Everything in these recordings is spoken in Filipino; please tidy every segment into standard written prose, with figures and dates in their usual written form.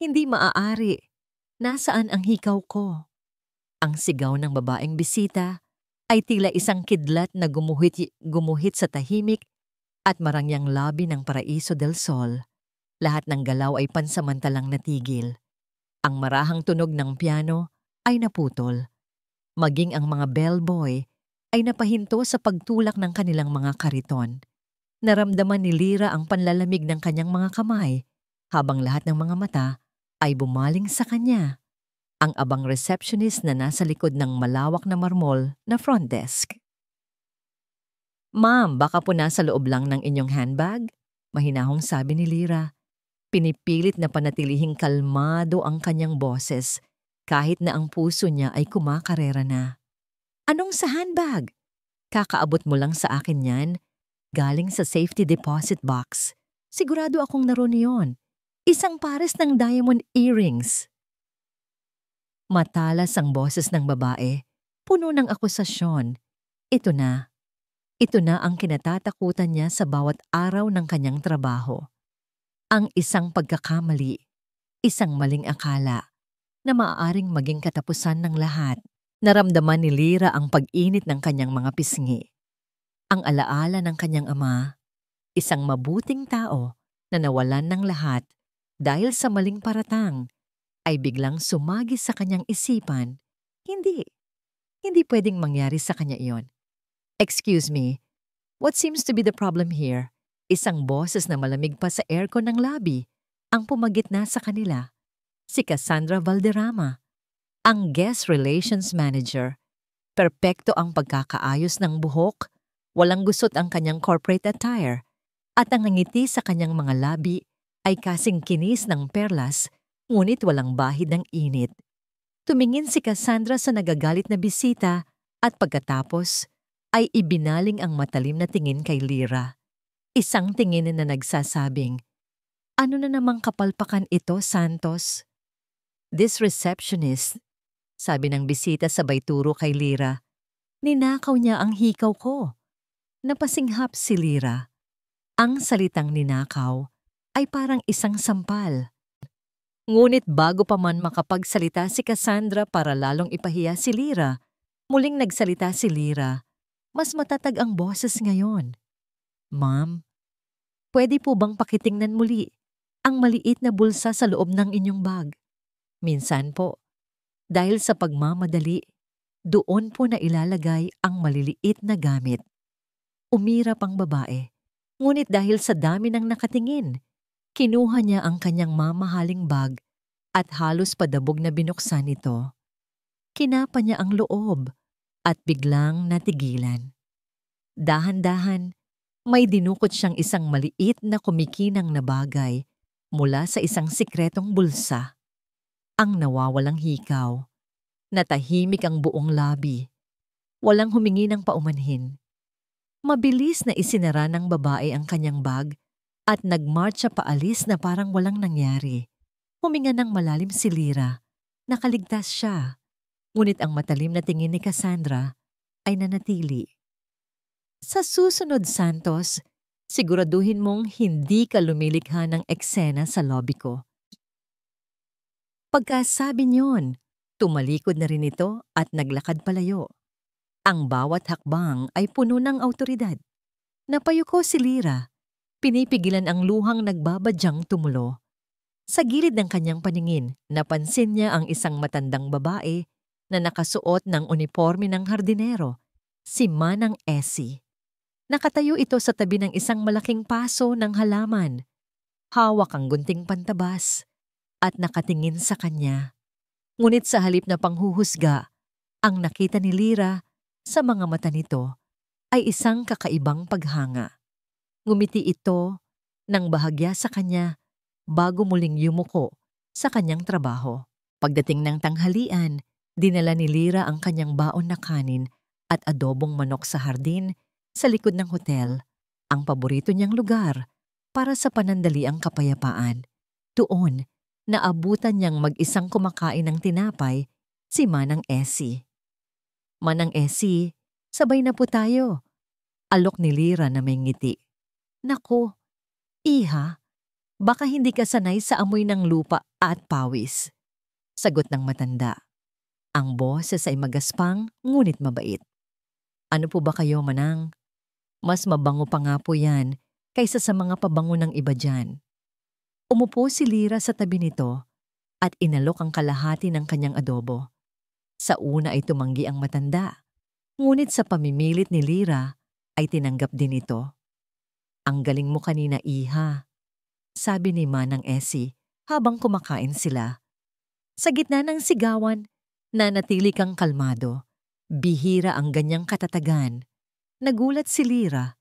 Hindi maaari. Nasaan ang hikaw ko? Ang sigaw ng babaeng bisita ay tila isang kidlat na gumuhit sa tahimik at marangyang labi ng Paraiso del Sol. Lahat ng galaw ay pansamantalang natigil. Ang marahang tunog ng piano ay naputol. Maging ang mga bellboy ay napahinto sa pagtulak ng kanilang mga kariton. Naramdaman ni Lyra ang panlalamig ng kanyang mga kamay habang lahat ng mga mata ay bumaling sa kanya. Ang abang receptionist na nasa likod ng malawak na marmol na front desk. "Ma'am, baka po nasa loob lang ng inyong handbag?" Mahinahong sabi ni Lyra. Pinipilit na panatilihing kalmado ang kanyang boses kahit na ang puso niya ay kumakarera na. "Anong sa handbag? Kakaabot mo lang sa akin yan. Galing sa safety deposit box. Sigurado akong naroon yon. Isang pares ng diamond earrings." Matalas ang boses ng babae, puno ng akusasyon. Ito na. Ito na ang kinatatakutan niya sa bawat araw ng kanyang trabaho. Ang isang pagkakamali, isang maling akala, na maaaring maging katapusan ng lahat. Naramdaman ni Lyra ang pag-init ng kanyang mga pisngi. Ang alaala ng kanyang ama, isang mabuting tao na nawalan ng lahat dahil sa maling paratang, ay biglang sumagi sa kanyang isipan. Hindi pwedeng mangyari sa kanya iyon. "Excuse me, what seems to be the problem here?" Isang boses na malamig pa sa aircon ng lobby ang pumagitna sa kanila. Si Cassandra Valderrama, ang guest relations manager. Perpekto ang pagkakaayos ng buhok, walang gusot ang kanyang corporate attire, at ang ngiti sa kanyang mga labi ay kasing kinis ng perlas, ngunit walang bahid ng init. Tumingin si Cassandra sa nagagalit na bisita at pagkatapos ay ibinaling ang matalim na tingin kay Lyra. Isang tingin na nagsasabing, "Ano na namang kapalpakan ito, Santos?" "This receptionist," sabi ng bisita sabay turo kay Lyra. "Ninakaw niya ang hikaw ko." Napasinghap si Lyra. Ang salitang ninakaw ay parang isang sampal. Ngunit bago pa man makapagsalita si Cassandra para lalong ipahiya si Lyra, muling nagsalita si Lyra. Mas matatag ang boses ngayon. "Ma'am, pwede po bang pakitingnan muli ang maliit na bulsa sa loob ng inyong bag? Minsan po, dahil sa pagmamadali, doon po na ilalagay ang maliliit na gamit." Umirap ang babae, ngunit dahil sa dami ng nakatingin, kinuha niya ang kanyang mamahaling bag at halos padabog na binuksan ito. Kinapa niya ang loob at biglang natigilan. Dahan-dahan, may dinukot siyang isang maliit na kumikinang na bagay mula sa isang sikretong bulsa. Ang nawawalang hikaw. Natahimik ang buong labi. Walang humingi ng paumanhin. Mabilis na isinara ng babae ang kanyang bag at nagmarcha paalis na parang walang nangyari. Huminga ng malalim si Lyra. Nakaligtas siya. Ngunit ang matalim na tingin ni Cassandra ay nanatili. "Sa susunod, Santos, siguraduhin mong hindi ka lumilikha ng eksena sa lobby ko." Pagkasabi niyon, tumalikod na rin ito at naglakad palayo. Ang bawat hakbang ay puno ng awtoridad. Napayuko si Lyra. Pinipigilan ang luhang nagbabadyang tumulo. Sa gilid ng kanyang paningin, napansin niya ang isang matandang babae na nakasuot ng uniforme ng hardinero, si Manang Essie. Nakatayo ito sa tabi ng isang malaking paso ng halaman. Hawak ang gunting pantabas at nakatingin sa kanya. Ngunit sa halip na panghuhusga, ang nakita ni Lyra sa mga mata nito ay isang kakaibang paghanga. Ngumiti ito ng bahagya sa kanya bago muling yumuko sa kanyang trabaho. Pagdating ng tanghalian, dinala ni Lyra ang kanyang baon na kanin at adobong manok sa hardin sa likod ng hotel, ang paborito niyang lugar para sa panandaliang kapayapaan. Doon, naabutan niyang mag-isang kumakain ng tinapay si Manang Essie. "Manang Essie, sabay na po tayo." Alok ni Lyra na may ngiti. "Naku, iha, Baka hindi ka sanay sa amoy ng lupa at pawis. Sagot ng matanda. Ang boses ay magaspang ngunit mabait. Ano po ba kayo, manang? Mas mabango pa nga po yan kaysa sa mga pabango ng iba dyan. Umupo si Lira sa tabi nito at inalok ang kalahati ng kanyang adobo. Sa una ay tumanggi ang matanda, ngunit sa pamimilit ni Lira ay tinanggap din ito. Ang galing mo kanina, iha, sabi ni Manang Esi habang kumakain sila. Sa gitna ng sigawan, nanatili kang kalmado. Bihira ang ganyang katatagan. Nagulat si Lira.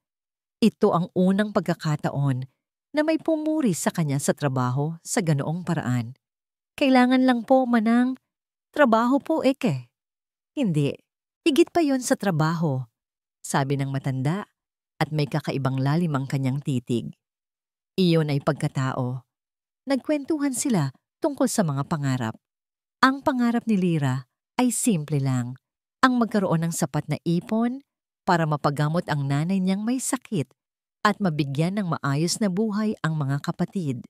Ito ang unang pagkakataon na may pumuri sa kanya sa trabaho sa ganoong paraan. Kailangan lang po, manang. Trabaho po, eke. Hindi. Higit pa yon sa trabaho, sabi ng matanda at may kakaibang lalim ang kanyang titig. Iyon ay pagkatao. Nagkwentuhan sila tungkol sa mga pangarap. Ang pangarap ni Lira ay simple lang. Ang magkaroon ng sapat na ipon para mapagamot ang nanay niyang may sakit at mabigyan ng maayos na buhay ang mga kapatid.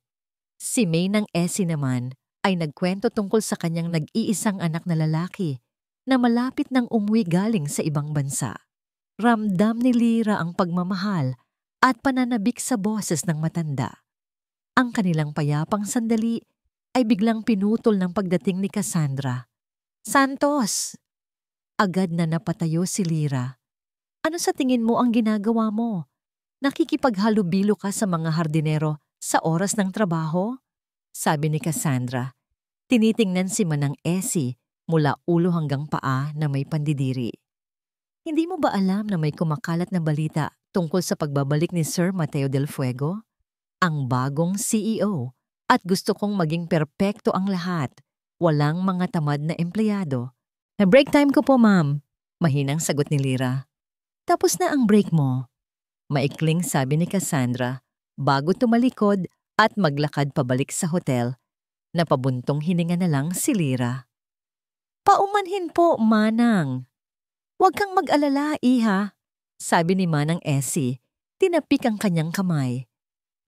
Si May ng Esi naman ay nagkwento tungkol sa kanyang nag-iisang anak na lalaki na malapit nang umuwi galing sa ibang bansa. Ramdam ni Lira ang pagmamahal at pananabik sa boses ng matanda. Ang kanilang payapang sandali ay biglang pinutol ng pagdating ni Cassandra. Santos! Agad na napatayo si Lira. Ano sa tingin mo ang ginagawa mo? Nakikipaghalubilo ka sa mga hardinero sa oras ng trabaho? Sabi ni Cassandra. Tinitingnan si Manang Esi mula ulo hanggang paa na may pandidiri. Hindi mo ba alam na may kumakalat na balita tungkol sa pagbabalik ni Sir Mateo del Fuego? Ang bagong CEO, at gusto kong maging perpekto ang lahat. Walang mga tamad na empleyado. Break time ko po, ma'am. Mahinang sagot ni Lira. Tapos na ang break mo. Maikling sabi ni Cassandra bago tumalikod at maglakad pabalik sa hotel. Napabuntong hininga na lang si Lira. Paumanhin po, manang. Huwag kang mag-alala, iha, sabi ni Manang Esi. Tinapik ang kanyang kamay.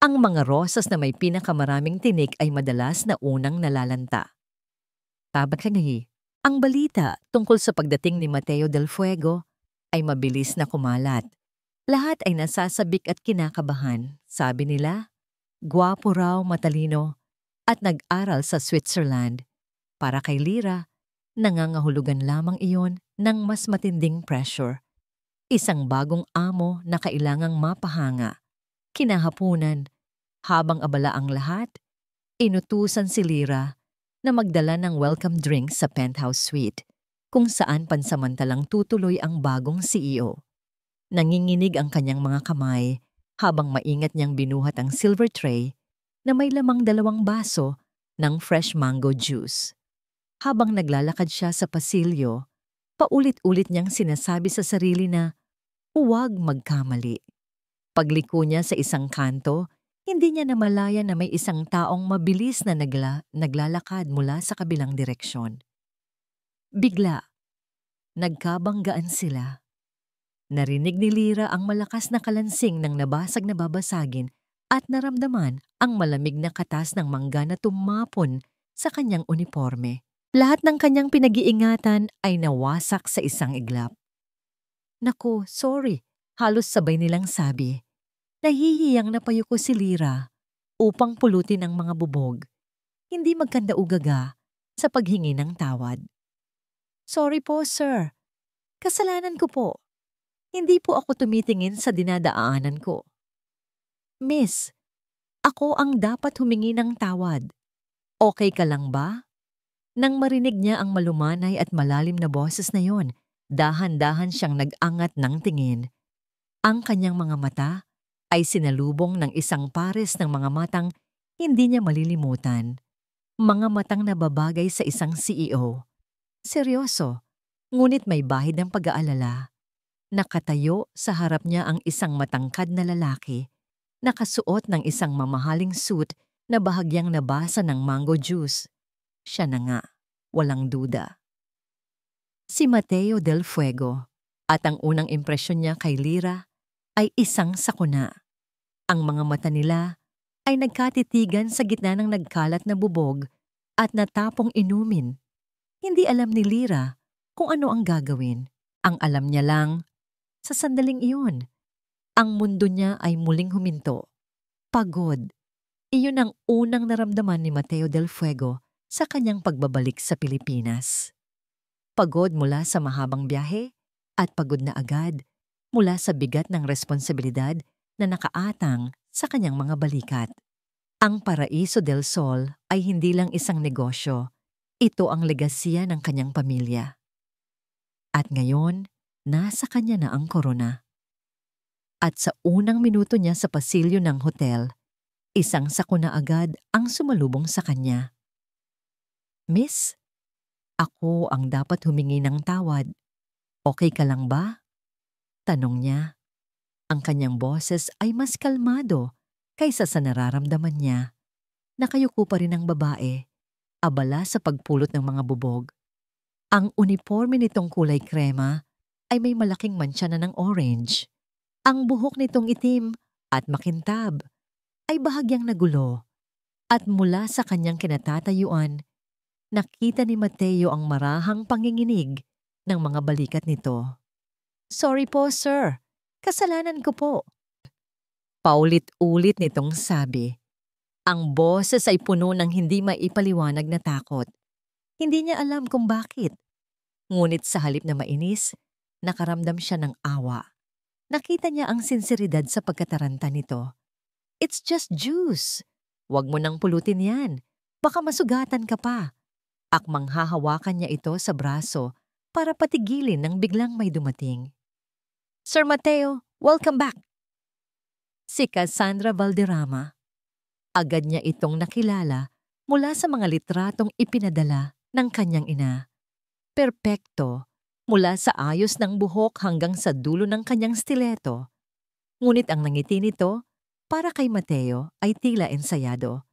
Ang mga rosas na may pinakamaraming tinik ay madalas na unang nalalanta. Tabat ka ngayon. Ang balita tungkol sa pagdating ni Mateo del Fuego ay mabilis na kumalat. Lahat ay nasasabik at kinakabahan. Sabi nila, gwapo raw, matalino, at nag-aral sa Switzerland. Para kay Lira, nangangahulugan lamang iyon ng mas matinding pressure. Isang bagong amo na kailangang mapahanga. Kinahapunan, habang abala ang lahat, inutusan si Lira na magdala ng welcome drink sa penthouse suite, kung saan pansamantalang tutuloy ang bagong CEO. Nanginginig ang kanyang mga kamay habang maingat niyang binuhat ang silver tray na may lamang 2 baso ng fresh mango juice. Habang naglalakad siya sa pasilyo, paulit-ulit niyang sinasabi sa sarili na huwag magkamali. Pagliko niya sa isang kanto, hindi niya namalayan na may isang taong mabilis na naglalakad mula sa kabilang direksyon. Bigla, nagkabanggaan sila. Narinig ni Lira ang malakas na kalansing ng nabasag na babasagin at naramdaman ang malamig na katas ng mangga na tumapon sa kanyang uniforme. Lahat ng kanyang pinag-iingatan ay nawasak sa isang iglap. Naku, sorry, halos sabay nilang sabi. Nahihiyang napayuko si Lira upang pulutin ang mga bubog. Hindi magkanda-ugaga sa paghingi ng tawad. Sorry po, sir. Kasalanan ko po. Hindi po ako tumitingin sa dinadaanan ko. Miss, ako ang dapat humingi ng tawad. Okay ka lang ba? Nang marinig niya ang malumanay at malalim na boses na yon, dahan-dahan siyang nag-angat ng tingin. Ang kanyang mga mata ay sinalubong ng isang pares ng mga matang hindi niya malilimutan. Mga matang nababagay sa isang CEO. Seryoso, ngunit may bahid ng pag-aalala. Nakatayo sa harap niya ang isang matangkad na lalaki, nakasuot ng isang mamahaling suit na bahagyang nabasa ng mango juice. Siya na nga, walang duda. Si Mateo del Fuego, at ang unang impresyon niya kay Lira ay isang sakuna. Ang mga mata nila ay nagkatitigan sa gitna ng nagkalat na bubog at natapong inumin. Hindi alam ni Lyra kung ano ang gagawin. Ang alam niya lang, sa sandaling iyon, ang mundo niya ay muling huminto. Pagod. Iyon ang unang naramdaman ni Mateo del Fuego sa kanyang pagbabalik sa Pilipinas. Pagod mula sa mahabang biyahe at pagod na agad mula sa bigat ng responsibilidad na nakaatang sa kanyang mga balikat. Ang Paraiso del Sol ay hindi lang isang negosyo. Ito ang legasya ng kanyang pamilya. At ngayon, nasa kanya na ang korona. At sa unang minuto niya sa pasilyo ng hotel, isang sakuna agad ang sumalubong sa kanya. "Miss, ako ang dapat humingi ng tawad. Okay ka lang ba?" Tanong niya. Ang kanyang boses ay mas kalmado kaysa sa nararamdaman niya. Nakayuko pa rin ang babae, abala sa pagpulot ng mga bubog. Ang uniforme nitong kulay krema ay may malaking mantsa na ng orange. Ang buhok nitong itim at makintab ay bahagyang nagulo. At mula sa kanyang kinatatayuan, nakita ni Mateo ang marahang panginginig ng mga balikat nito. "Sorry po, sir. Kasalanan ko po." Paulit-ulit nitong sabi. Ang boses ay puno ng hindi maipaliwanag na takot. Hindi niya alam kung bakit. Ngunit sa halip na mainis, nakaramdam siya ng awa. Nakita niya ang sinseridad sa pagkataranta nito. "It's just juice. Huwag mo nang pulutin yan. Baka masugatan ka pa." Akmang hahawakan niya ito sa braso para patigilin nang biglang may dumating. "Sir Mateo, welcome back." Si Cassandra Valderrama. Agad niya itong nakilala mula sa mga litratong ipinadala ng kanyang ina. Perpekto, mula sa ayos ng buhok hanggang sa dulo ng kanyang stiletto. Ngunit ang nangiti nito, para kay Mateo, ay tila ensayado.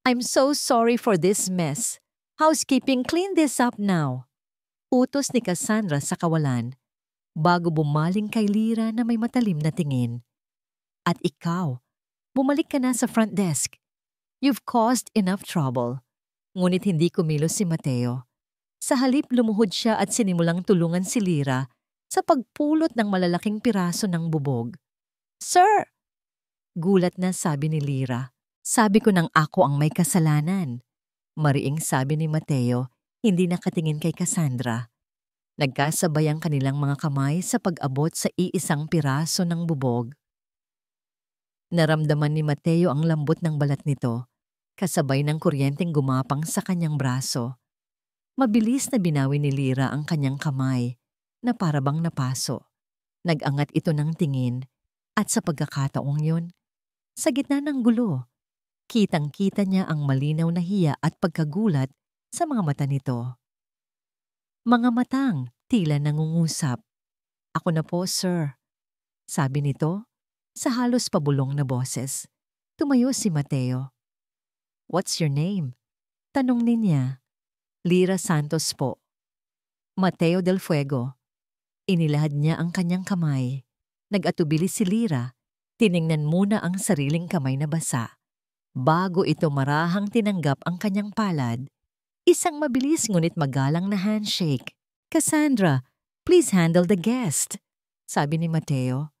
"I'm so sorry for this mess. Housekeeping, clean this up now." Utos ni Cassandra sa kawalan, bago bumaling kay Lyra na may matalim na tingin. "At ikaw, bumalik ka na sa front desk. You've caused enough trouble." Ngunit hindi kumilos si Mateo. Sa halip lumuhod siya at sinimulang tulungan si Lyra sa pagpulot ng malalaking piraso ng bubog. "Sir!" Gulat na sabi ni Lyra. "Sabi ko nang ako ang may kasalanan." Mariing sabi ni Mateo, hindi nakatingin kay Cassandra. Nagkasabay ang kanilang mga kamay sa pag-abot sa iisang piraso ng bubog. Naramdaman ni Mateo ang lambot ng balat nito, kasabay ng kuryenteng gumapang sa kanyang braso. Mabilis na binawi ni Lyra ang kanyang kamay, na parabang napaso. Nag-angat ito ng tingin, at sa pagkakataong yun, sa gitna ng gulo, kitang-kita niya ang malinaw na hiya at pagkagulat sa mga mata nito. Mga matang tila nangungusap. "Ako na po, sir," sabi nito sa halos pabulong na boses. Tumayo si Mateo. "What's your name?" tanong niya. "Lyra Santos po." "Mateo del Fuego." Inilahad niya ang kanyang kamay. Nag-atubili si Lyra. Tiningnan muna ang sariling kamay na basa. Bago ito marahang tinanggap ang kanyang palad, isang mabilis ngunit magalang na handshake. "Cassandra, please handle the guest," sabi ni Mateo.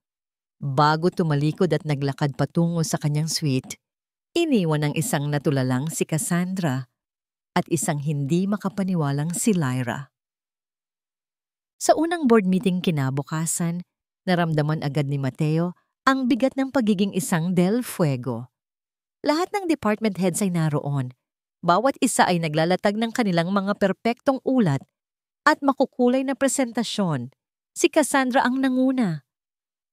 Bago tumalikod at naglakad patungo sa kanyang suite, iniwan ng isang natulalang si Cassandra at isang hindi makapaniwalang si Lyra. Sa unang board meeting kinabukasan, naramdaman agad ni Mateo ang bigat ng pagiging isang Del Fuego. Lahat ng department heads ay naroon. Bawat isa ay naglalatag ng kanilang mga perpektong ulat at makukulay na presentasyon. Si Cassandra ang nanguna.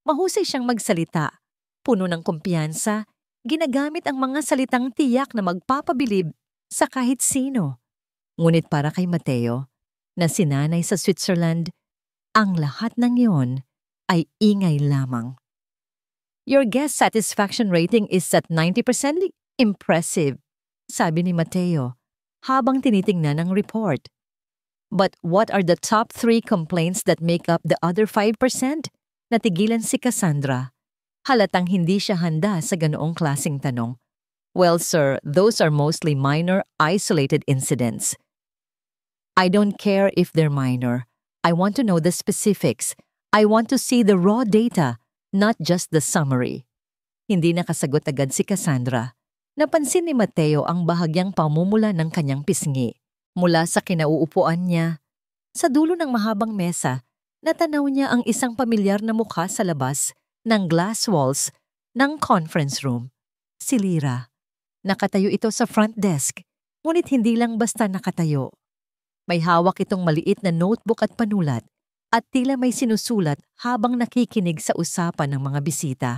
Mahusay siyang magsalita, puno ng kumpiyansa, ginagamit ang mga salitang tiyak na magpapabilib sa kahit sino. Ngunit para kay Mateo, na sinanay sa Switzerland, ang lahat ng iyon ay ingay lamang. "Your guest satisfaction rating is at 90%. Impressive," sabi ni Mateo habang tinitingnan ang report. "But what are the top 3 complaints that make up the other 5%? Natigilan si Cassandra. Halatang hindi siya handa sa ganoong klaseng tanong. Well, sir, those are mostly minor, isolated incidents. I don't care if they're minor. I want to know the specifics. I want to see the raw data, not just the summary. Hindi nakasagot agad si Cassandra. Napansin ni Mateo ang bahagyang pamumula ng kanyang pisngi. Mula sa kinauupuan niya, sa dulo ng mahabang mesa, natanaw niya ang isang pamilyar na mukha sa labas ng glass walls ng conference room. Si Lyra. Nakatayo ito sa front desk, ngunit hindi lang basta nakatayo. May hawak itong maliit na notebook at panulat at tila may sinusulat habang nakikinig sa usapan ng mga bisita.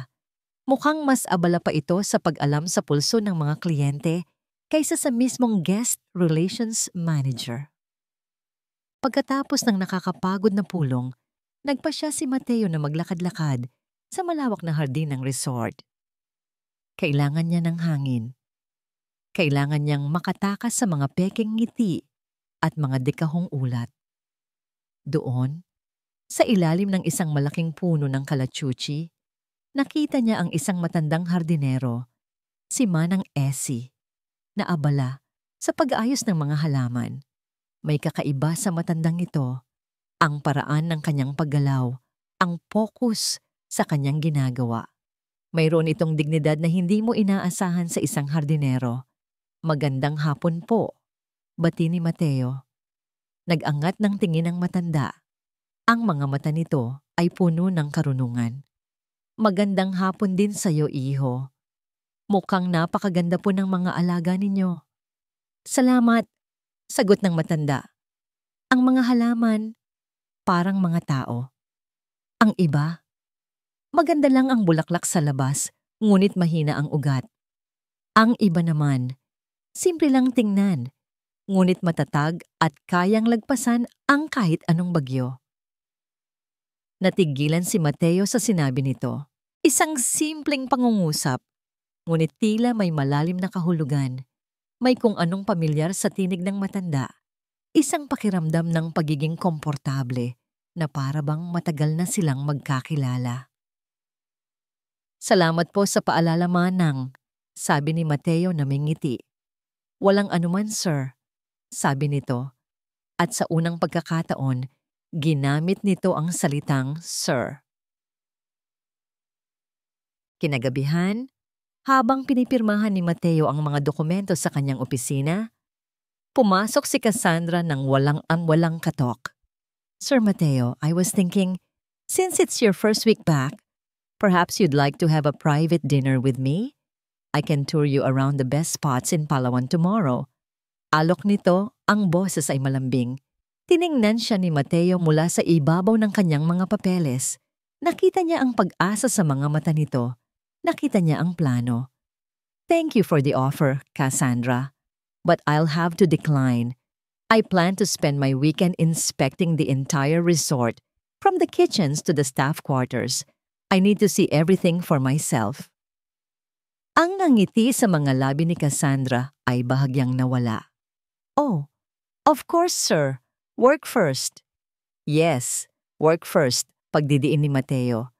Mukhang mas abala pa ito sa pag-alam sa pulso ng mga kliyente kaysa sa mismong guest relations manager. Pagkatapos ng nakakapagod na pulong, nagpasya si Mateo na maglakad-lakad sa malawak na hardin ng resort. Kailangan niya ng hangin. Kailangan niyang makatakas sa mga pekeng ngiti at mga dekahong ulat. Doon, sa ilalim ng isang malaking puno ng kalachuchi, nakita niya ang isang matandang hardinero, si Manang Essie, na abala sa pag-ayos ng mga halaman. May kakaiba sa matandang ito, ang paraan ng kanyang paggalaw, ang focus sa kanyang ginagawa. Mayroon itong dignidad na hindi mo inaasahan sa isang hardinero. Magandang hapon po, bati ni Mateo. Nag-angat ng tingin ng matanda. Ang mga mata nito ay puno ng karunungan. Magandang hapon din sa iyo, iho. Mukhang napakaganda po ng mga alaga ninyo. Salamat, sagot ng matanda. Ang mga halaman, parang mga tao. Ang iba, maganda lang ang bulaklak sa labas, ngunit mahina ang ugat. Ang iba naman, simple lang tingnan, ngunit matatag at kayang lagpasan ang kahit anong bagyo. Natigilan si Mateo sa sinabi nito. Isang simpleng pangungusap, ngunit tila may malalim na kahulugan. May kung anong pamilyar sa tinig ng matanda. Isang pakiramdam ng pagiging komportable na para bang matagal na silang magkakilala. Salamat po sa paalala, Manang, sabi ni Mateo na may ngiti. Walang anuman, sir, sabi nito. At sa unang pagkakataon, ginamit nito ang salitang sir. Kinagabihan, habang pinipirmahan ni Mateo ang mga dokumento sa kanyang opisina, pumasok si Cassandra ng walang katok. Sir Mateo, I was thinking, since it's your first week back, perhaps you'd like to have a private dinner with me? I can tour you around the best spots in Palawan tomorrow. Alok nito, ang boses ay malambing. Tiningnan siya ni Mateo mula sa ibabaw ng kanyang mga papeles. Nakita niya ang pag-asa sa mga mata nito. Nakita niya ang plano. Thank you for the offer, Cassandra. But I'll have to decline. I plan to spend my weekend inspecting the entire resort, from the kitchens to the staff quarters. I need to see everything for myself. Ang ngiti sa mga labi ni Cassandra ay bahagyang nawala. Oh, of course, sir. Work first. Yes, work first, pagdidiin ni Mateo.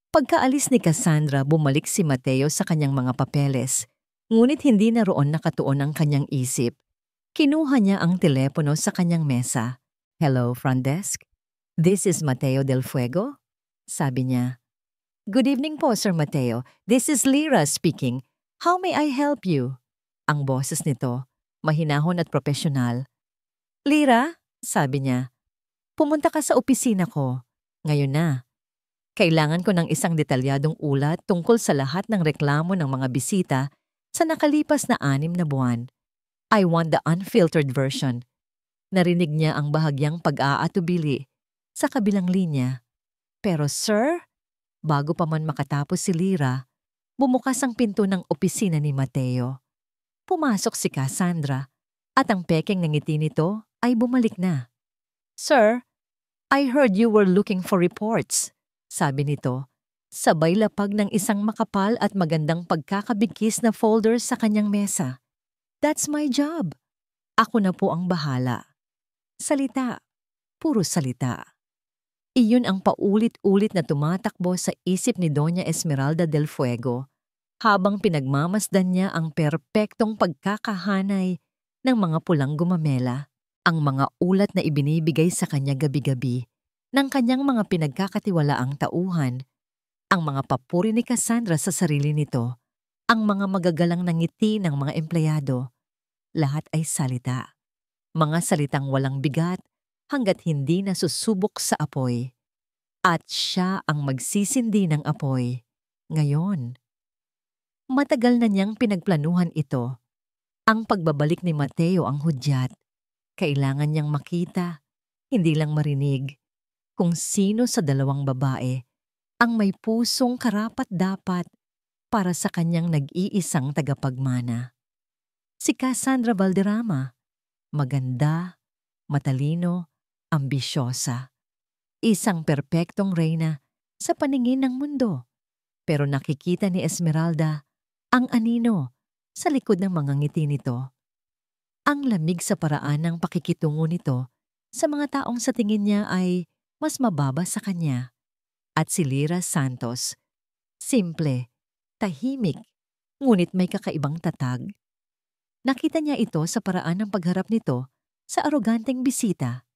Pagkaalis ni Cassandra, bumalik si Mateo sa kanyang mga papeles, ngunit hindi na roon nakatuon ang kanyang isip. Kinuha niya ang telepono sa kanyang mesa. Hello, front desk. This is Mateo Del Fuego, sabi niya. Good evening po, Sir Mateo. This is Lyra speaking. How may I help you? Ang boses nito, mahinahon at profesional. Lyra, sabi niya, pumunta ka sa opisina ko. Ngayon na. Kailangan ko ng isang detalyadong ulat tungkol sa lahat ng reklamo ng mga bisita sa nakalipas na 6 na buwan. I want the unfiltered version. Narinig niya ang bahagyang pag-aatubili sa kabilang linya. Pero sir, bago pa man makatapos si Lyra, bumukas ang pinto ng opisina ni Mateo. Pumasok si Cassandra at ang pekeng ng ngiti nito ay bumalik na. Sir, I heard you were looking for reports, sabi nito, sabay lapag ng isang makapal at magandang pagkakabigkis na folder sa kanyang mesa. That's my job. Ako na po ang bahala. Salita, puro salita. Iyon ang paulit-ulit na tumatakbo sa isip ni Doña Esmeralda del Fuego. habang pinagmamasdan niya ang perpektong pagkakahanay ng mga pulang gumamela, ang mga ulat na ibinibigay sa kanya gabi-gabi ng kanyang mga pinagkakatiwalaang tauhan, ang mga papuri ni Cassandra sa sarili nito, ang mga magagalang na ngiti ng mga empleyado, lahat ay salita. Mga salitang walang bigat hanggat hindi nasusubok sa apoy. At siya ang magsisindi ng apoy ngayon. Matagal na niyang pinagplanuhan ito. Ang pagbabalik ni Mateo ang hudyat. Kailangan niyang makita, hindi lang marinig, kung sino sa dalawang babae ang may pusong karapat-dapat para sa kanyang nag-iisang tagapagmana. Si Cassandra Valderrama, maganda, matalino, ambisyosa. Isang perpektong reyna sa paningin ng mundo. Pero nakikita ni Esmeralda ang anino sa likod ng mga ngiti nito. Ang lamig sa paraan ng pakikitungo nito sa mga taong sa tingin niya ay mas mababa sa kanya. At si Lyra Santos, simple, tahimik, ngunit may kakaibang tatag. Nakita niya ito sa paraan ng pagharap nito sa aroganteng bisita.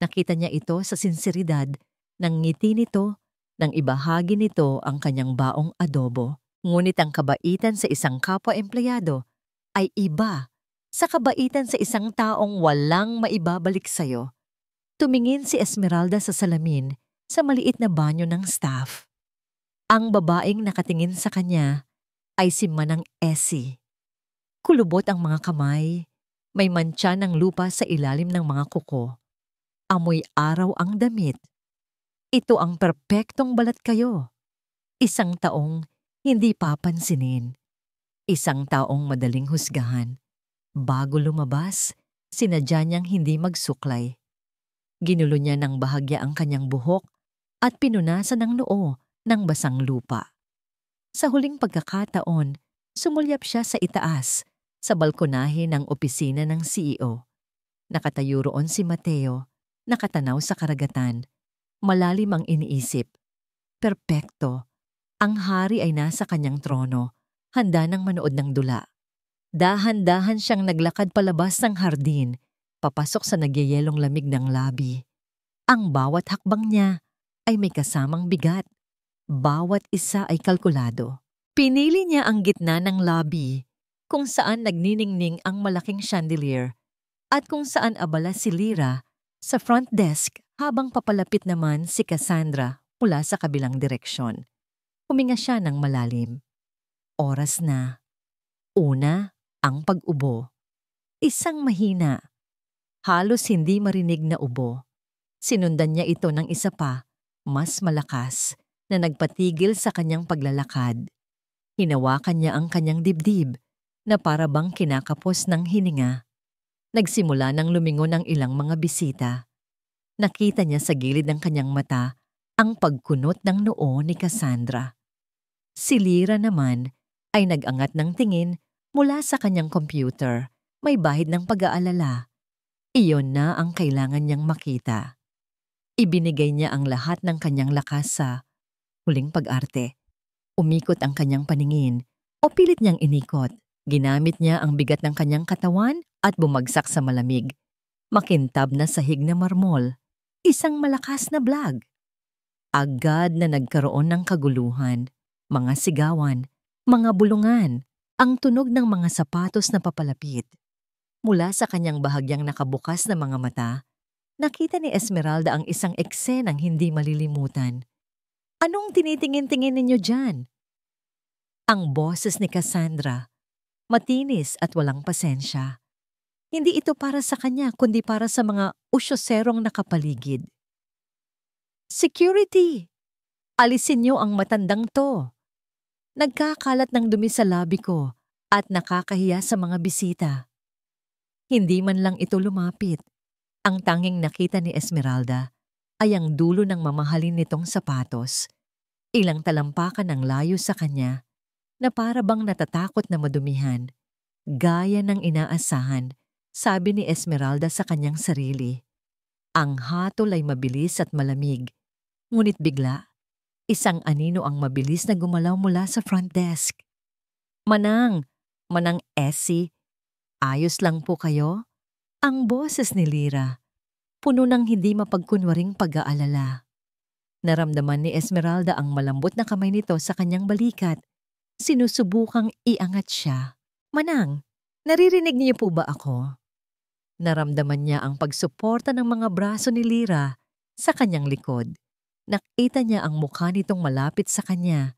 Nakita niya ito sa sinseridad ng ngiti nito nang ibahagi nito ang kanyang baong adobo. Ngunit ang kabaitan sa isang kapwa-empleyado ay iba sa kabaitan sa isang taong walang maibabalik sa'yo. Tumingin si Esmeralda sa salamin sa maliit na banyo ng staff. Ang babaeng nakatingin sa kanya ay si Manang Essie. Kulubot ang mga kamay, may mantsa ng lupa sa ilalim ng mga kuko. Amoy araw ang damit. Ito ang perpektong balat kayo. Isang taong hindi papansinin. Isang taong madaling husgahan. Bago lumabas, sinadya niyang hindi magsuklay. Ginulo niya ng bahagya ang kanyang buhok at pinunasan ng noo ng basang lupa. Sa huling pagkakataon, sumulyap siya sa itaas, sa balkonahe ng opisina ng CEO. Nakatayo roon si Mateo, nakatanaw sa karagatan. Malalim ang iniisip. Perpekto. Ang hari ay nasa kanyang trono, handa ng manood ng dula. Dahan-dahan siyang naglakad palabas ng hardin, papasok sa nagyayelong lamig ng labi. Ang bawat hakbang niya ay may kasamang bigat. Bawat isa ay kalkulado. Pinili niya ang gitna ng lobby, kung saan nagniningning ang malaking chandelier, at kung saan abala si Lyra sa front desk habang papalapit naman si Cassandra mula sa kabilang direksyon. Huminga siya ng malalim. Oras na. Una, ang pag-ubo. Isang mahina, halos hindi marinig na ubo. Sinundan niya ito ng isa pa, mas malakas, na nagpatigil sa kanyang paglalakad. Hinawakan niya ang kanyang dibdib na para bang kinakapos ng hininga. Nagsimula ng lumingon ang ilang mga bisita. Nakita niya sa gilid ng kanyang mata ang pagkunot ng noo ni Cassandra. Si Lyra naman ay nag-angat ng tingin mula sa kanyang computer, may bahid ng pag-aalala. Iyon na ang kailangan niyang makita. Ibinigay niya ang lahat ng kanyang lakas sa huling pag-arte. Umikot ang kanyang paningin o pilit niyang inikot. Ginamit niya ang bigat ng kanyang katawan at bumagsak sa malamig. Makintab na sahig na marmol. Isang malakas na blag. Agad na nagkaroon ng kaguluhan, mga sigawan, mga bulungan, ang tunog ng mga sapatos na papalapit. Mula sa kanyang bahagyang nakabukas na mga mata, nakita ni Esmeralda ang isang eksenang hindi malilimutan. Anong tinitingin-tingin ninyo dyan? Ang boses ni Cassandra, matinis at walang pasensya. Hindi ito para sa kanya kundi para sa mga usyoserong nakapaligid. Security! Alisin niyo ang matandang to. Nagkakalat ng dumi sa labi ko at nakakahiya sa mga bisita. Hindi man lang ito lumapit. Ang tanging nakita ni Esmeralda ay ang dulo ng mamahalin nitong sapatos. Ilang talampakan ang layo sa kanya na para bang natatakot na madumihan. Gaya ng inaasahan, sabi ni Esmeralda sa kanyang sarili. Ang hatol ay mabilis at malamig. Ngunit bigla, isang anino ang mabilis na gumalaw mula sa front desk. Manang, Manang Essie, ayos lang po kayo? Ang boses ni Lyra, puno ng hindi mapagkunwaring pag-aalala. Naramdaman ni Esmeralda ang malambot na kamay nito sa kanyang balikat. Sinusubukang iangat siya. Manang, naririnig niyo po ba ako? Naramdaman niya ang pagsuporta ng mga braso ni Lyra sa kanyang likod. Nakita niya ang mukha nitong malapit sa kanya.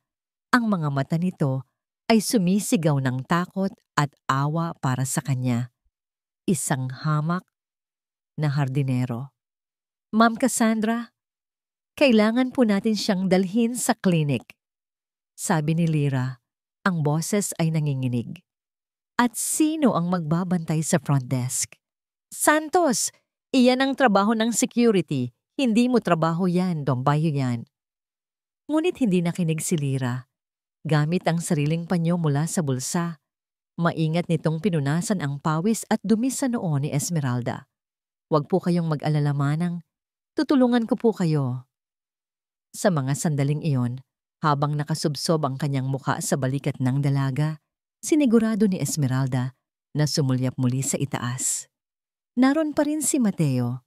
Ang mga mata nito ay sumisigaw ng takot at awa para sa kanya. Isang hamak na hardinero. Ma'am Cassandra, kailangan po natin siyang dalhin sa klinik. Sabi ni Lyra, ang boses ay nanginginig. At sino ang magbabantay sa front desk? Santos, iyan ang trabaho ng security. Hindi mo trabaho yan, dombayo yan. Ngunit hindi nakinig si Lyra. Gamit ang sariling panyo mula sa bulsa. Maingat nitong pinunasan ang pawis at dumi sa noo ni Esmeralda. Huwag po kayong mag-alala, Manang. Tutulungan ko po kayo. Sa mga sandaling iyon, habang nakasubsob ang kanyang mukha sa balikat ng dalaga, sinigurado ni Esmeralda na sumulyap muli sa itaas. Naroon pa rin si Mateo.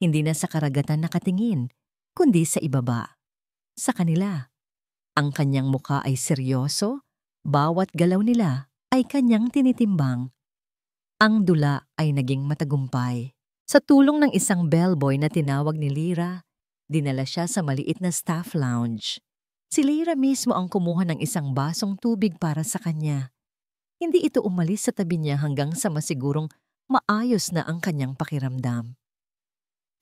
Hindi na sa karagatan nakatingin, kundi sa ibaba. Sa kanila. Ang kanyang mukha ay seryoso, bawat galaw nila ay kanyang tinitimbang. Ang dula ay naging matagumpay. Sa tulong ng isang bellboy na tinawag ni Lyra, dinala siya sa maliit na staff lounge. Si Lyra mismo ang kumuha ng isang basong tubig para sa kanya. Hindi ito umalis sa tabi niya hanggang sa masigurong maayos na ang kanyang pakiramdam.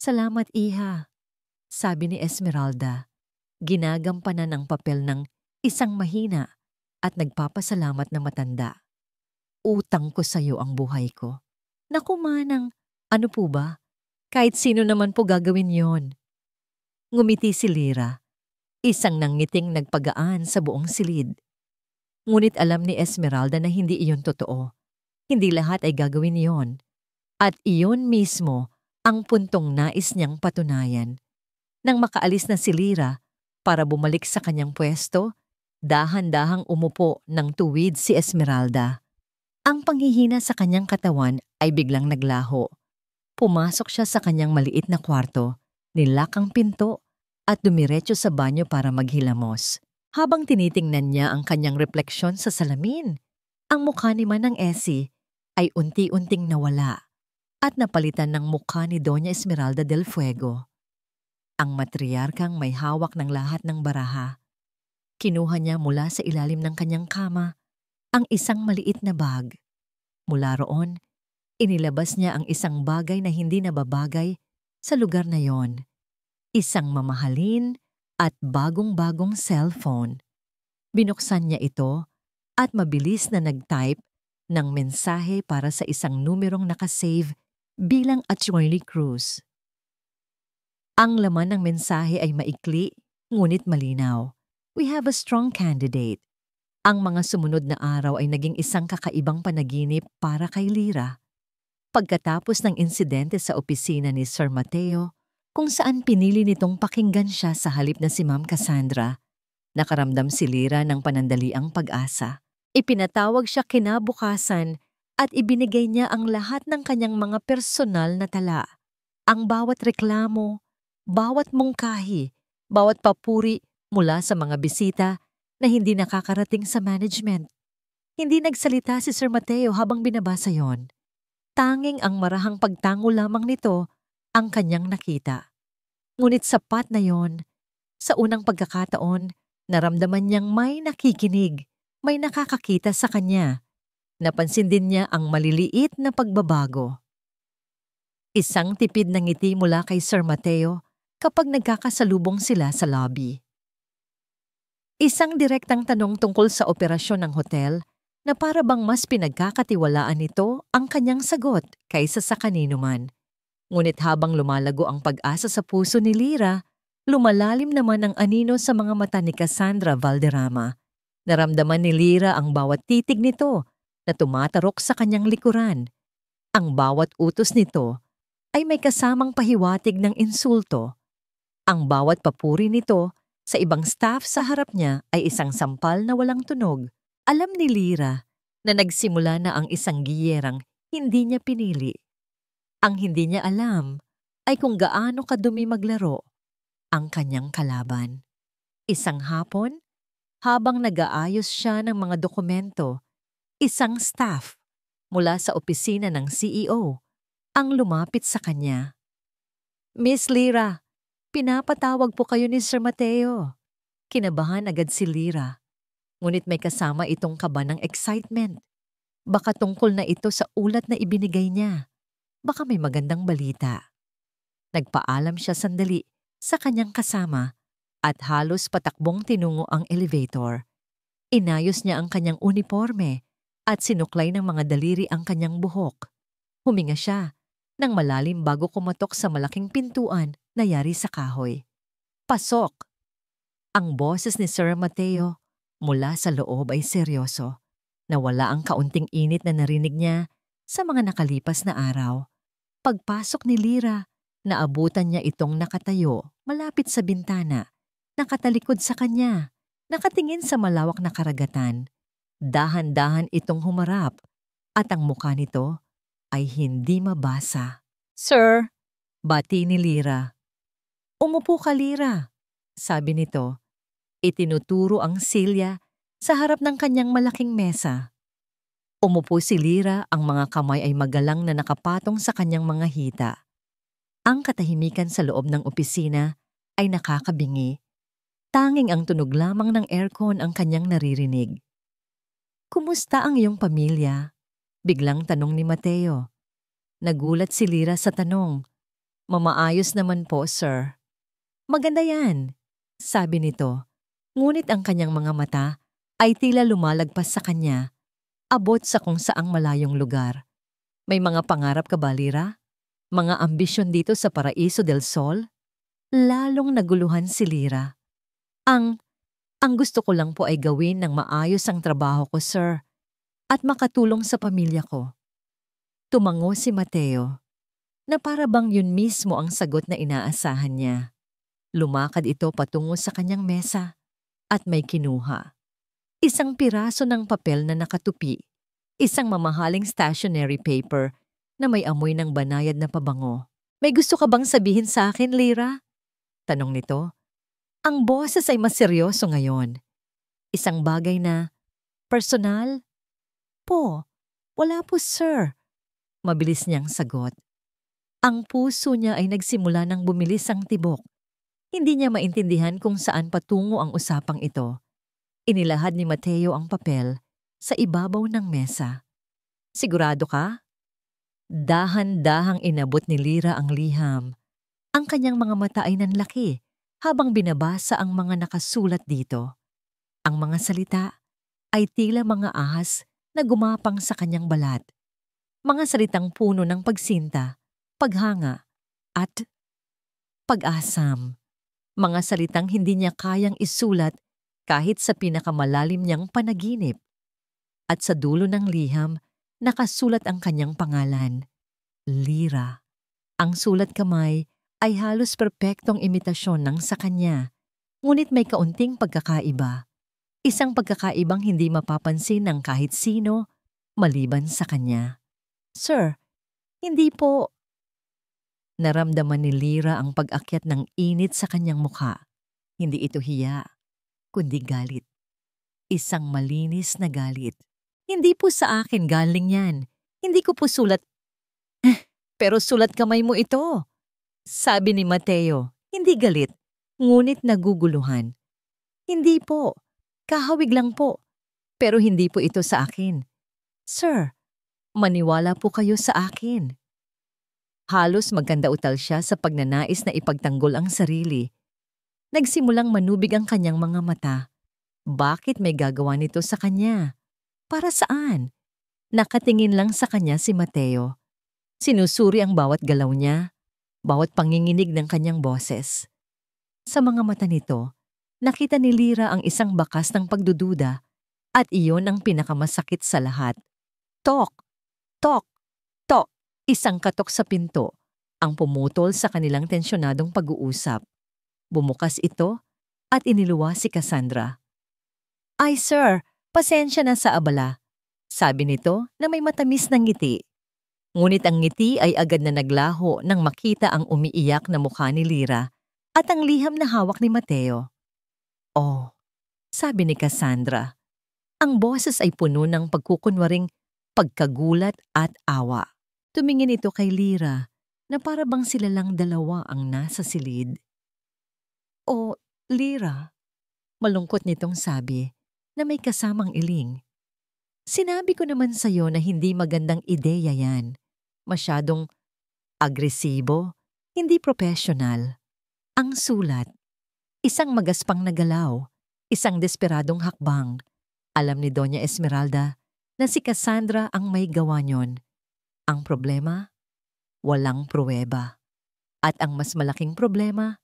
Salamat, Iha, sabi ni Esmeralda. Ginagampanan ang papel ng isang mahina at nagpapasalamat na matanda. Utang ko sa iyo ang buhay ko. Naku, Manang, ano po ba? Kahit sino naman po gagawin yon. Ngumiti si Lyra, isang nangiting nagpagaan sa buong silid. Ngunit alam ni Esmeralda na hindi iyon totoo. Hindi lahat ay gagawin iyon. At iyon mismo ang puntong nais niyang patunayan. Nang makaalis na si Lyra para bumalik sa kanyang pwesto, dahan-dahang umupo ng tuwid si Esmeralda. Ang panghihina sa kanyang katawan ay biglang naglaho. Pumasok siya sa kanyang maliit na kwarto, nilak ang pinto at dumiretso sa banyo para maghilamos. Habang tinitingnan niya ang kanyang refleksyon sa salamin, ang mukha ni Manang Essie ay unti-unting nawala at napalitan ng mukha ni Doña Esmeralda del Fuego. Ang matriarkang may hawak ng lahat ng baraha. Kinuha niya mula sa ilalim ng kanyang kama ang isang maliit na bag. Mula roon, inilabas niya ang isang bagay na hindi nababagay sa lugar na yon. Isang mamahalin at bagong-bagong cellphone. Binuksan niya ito at mabilis na nag-type ng mensahe para sa isang numerong nakasave bilang Attorney Cruz. Ang laman ng mensahe ay maikli, ngunit malinaw. We have a strong candidate. Ang mga sumunod na araw ay naging isang kakaibang panaginip para kay Lyra. Pagkatapos ng insidente sa opisina ni Sir Mateo, kung saan pinili nitong pakinggan siya sa halip na si Ma'am Cassandra, nakaramdam si Lyra ng panandaliang pag-asa. Ipinatawag siya kinabukasan at ibinigay niya ang lahat ng kanyang mga personal na tala. Ang bawat reklamo, bawat mungkahi, bawat papuri mula sa mga bisita na hindi nakakarating sa management. Hindi nagsalita si Sir Mateo habang binabasa yon. Tanging ang marahang pagtango lamang nito ang kanyang nakita. Ngunit sapat na yon. Sa unang pagkakataon, naramdaman niyang may nakikinig, may nakakakita sa kanya. Napansin din niya ang maliliit na pagbabago. Isang tipid na ngiti mula kay Sir Mateo kapag nagkakasalubong sila sa lobby. Isang direktang tanong tungkol sa operasyon ng hotel na para bang mas pinagkakatiwalaan nito ang kanyang sagot kaysa sa kanino man. Ngunit habang lumalago ang pag-asa sa puso ni Lyra, lumalalim naman ang anino sa mga mata ni Cassandra Valderrama. Naramdaman ni Lyra ang bawat titig nito na tumatarok sa kanyang likuran. Ang bawat utos nito ay may kasamang pahiwatig ng insulto. Ang bawat papuri nito sa ibang staff sa harap niya ay isang sampal na walang tunog Alam ni Lyra na nagsimula na ang isang giyerang hindi niya pinili. Ang hindi niya alam ay kung gaano kadumi maglaro ang kanyang kalaban. Isang hapon, habang nag-aayos siya ng mga dokumento, isang staff mula sa opisina ng CEO ang lumapit sa kanya. Miss Lyra, pinapatawag po kayo ni Sir Mateo. Kinabahan agad si Lyra, ngunit may kasama itong kaba ng excitement. Baka tungkol na ito sa ulat na ibinigay niya. Baka may magandang balita. Nagpaalam siya sandali sa kanyang kasama at halos patakbong tinungo ang elevator. Inayos niya ang kanyang uniforme at sinuklay ng mga daliri ang kanyang buhok. Huminga siya nang malalim bago kumatok sa malaking pintuan na yari sa kahoy. Pasok! Ang boses ni Sir Mateo mula sa loob ay seryoso. Nawala ang kaunting init na narinig niya sa mga nakalipas na araw. Pagpasok ni Lyra, naabutan niya itong nakatayo malapit sa bintana, nakatalikod sa kanya, nakatingin sa malawak na karagatan. Dahan-dahan itong humarap at ang mukha nito ay hindi mabasa. Sir, bati ni Lyra. Umupo ka, Lyra, sabi nito. Itinuturo ang silya sa harap ng kanyang malaking mesa. Umupo si Lyra, ang mga kamay ay magalang na nakapatong sa kanyang mga hita. Ang katahimikan sa loob ng opisina ay nakakabingi. Tanging ang tunog lamang ng aircon ang kanyang naririnig. Kumusta ang iyong pamilya? Biglang tanong ni Mateo. Nagulat si Lyra sa tanong. Mamaayos naman po, sir. Maganda yan, sabi nito. Ngunit ang kanyang mga mata ay tila lumalagpas sa kanya, abot sa kung saang malayong lugar. May mga pangarap ka ba, Lyra? Mga ambisyon dito sa Paraiso del Sol? Lalong naguluhan si Lyra. Ang gusto ko lang po ay gawin ng maayos ang trabaho ko, sir, at makatulong sa pamilya ko. Tumango si Mateo, na para bang yun mismo ang sagot na inaasahan niya. Lumakad ito patungo sa kanyang mesa at may kinuha. Isang piraso ng papel na nakatupi, isang mamahaling stationery paper na may amoy ng banayad na pabango. May gusto ka bang sabihin sa akin, Lyra? Tanong nito. Ang boses ay mas seryoso ngayon. Isang bagay na, personal? Po, wala po, sir. Mabilis niyang sagot. Ang puso niya ay nagsimula ng bumilis ang tibok. Hindi niya maintindihan kung saan patungo ang usapang ito. Inilahad ni Mateo ang papel sa ibabaw ng mesa. Sigurado ka? Dahan-dahang inabot ni Lyra ang liham. Ang kanyang mga mata ay nanlaki habang binabasa ang mga nakasulat dito. Ang mga salita ay tila mga ahas na gumapang sa kanyang balat. Mga salitang puno ng pagsinta, paghanga, at pag-asam. Mga salitang hindi niya kayang isulat kahit sa pinakamalalim niyang panaginip. At sa dulo ng liham, nakasulat ang kanyang pangalan, Lyra. Ang sulat kamay ay halos perpektong imitasyon ng sa kanya, ngunit may kaunting pagkakaiba. Isang pagkakaibang hindi mapapansin ng kahit sino maliban sa kanya. Sir, hindi po. Naramdaman ni Lyra ang pag-akyat ng init sa kanyang mukha. Hindi ito hiya, kundi galit. Isang malinis na galit. Hindi po sa akin galing yan. Hindi ko po sulat. Pero sulat kamay mo ito. Sabi ni Mateo, hindi galit, ngunit naguguluhan. Hindi po. Kahawig lang po. Pero hindi po ito sa akin. Sir, maniwala po kayo sa akin. Halos magkandautal siya sa pagnanais na ipagtanggol ang sarili. Nagsimulang manubig ang kanyang mga mata. Bakit may gagawa nito sa kanya? Para saan? Nakatingin lang sa kanya si Mateo. Sinusuri ang bawat galaw niya, bawat panginginig ng kanyang boses. Sa mga mata nito, nakita ni Lyra ang isang bakas ng pagdududa at iyon ang pinakamasakit sa lahat. Tok! Tok! Tok! Isang katok sa pinto ang pumutol sa kanilang tensyonadong pag-uusap. Bumukas ito at iniluwa si Cassandra. Ay sir, Pasensya na sa abala, sabi nito na may matamis na ngiti. Ngunit ang ngiti ay agad na naglaho nang makita ang umiiyak na mukha ni Lyra at ang liham na hawak ni Mateo. Oh, sabi ni Cassandra. Ang boses ay puno ng pagkukunwaring pagkagulat at awa. Tumingin ito kay Lyra na para bang sila lang dalawa ang nasa silid. Oh, Lyra, malungkot nitong sabi na may kasamang iling. Sinabi ko naman sa'yo na hindi magandang ideya yan. Masyadong agresibo, hindi professional. Ang sulat, isang magaspang na galaw, isang desperadong hakbang. Alam ni Doña Esmeralda na si Cassandra ang may gawa niyon. Ang problema, walang pruweba. At ang mas malaking problema,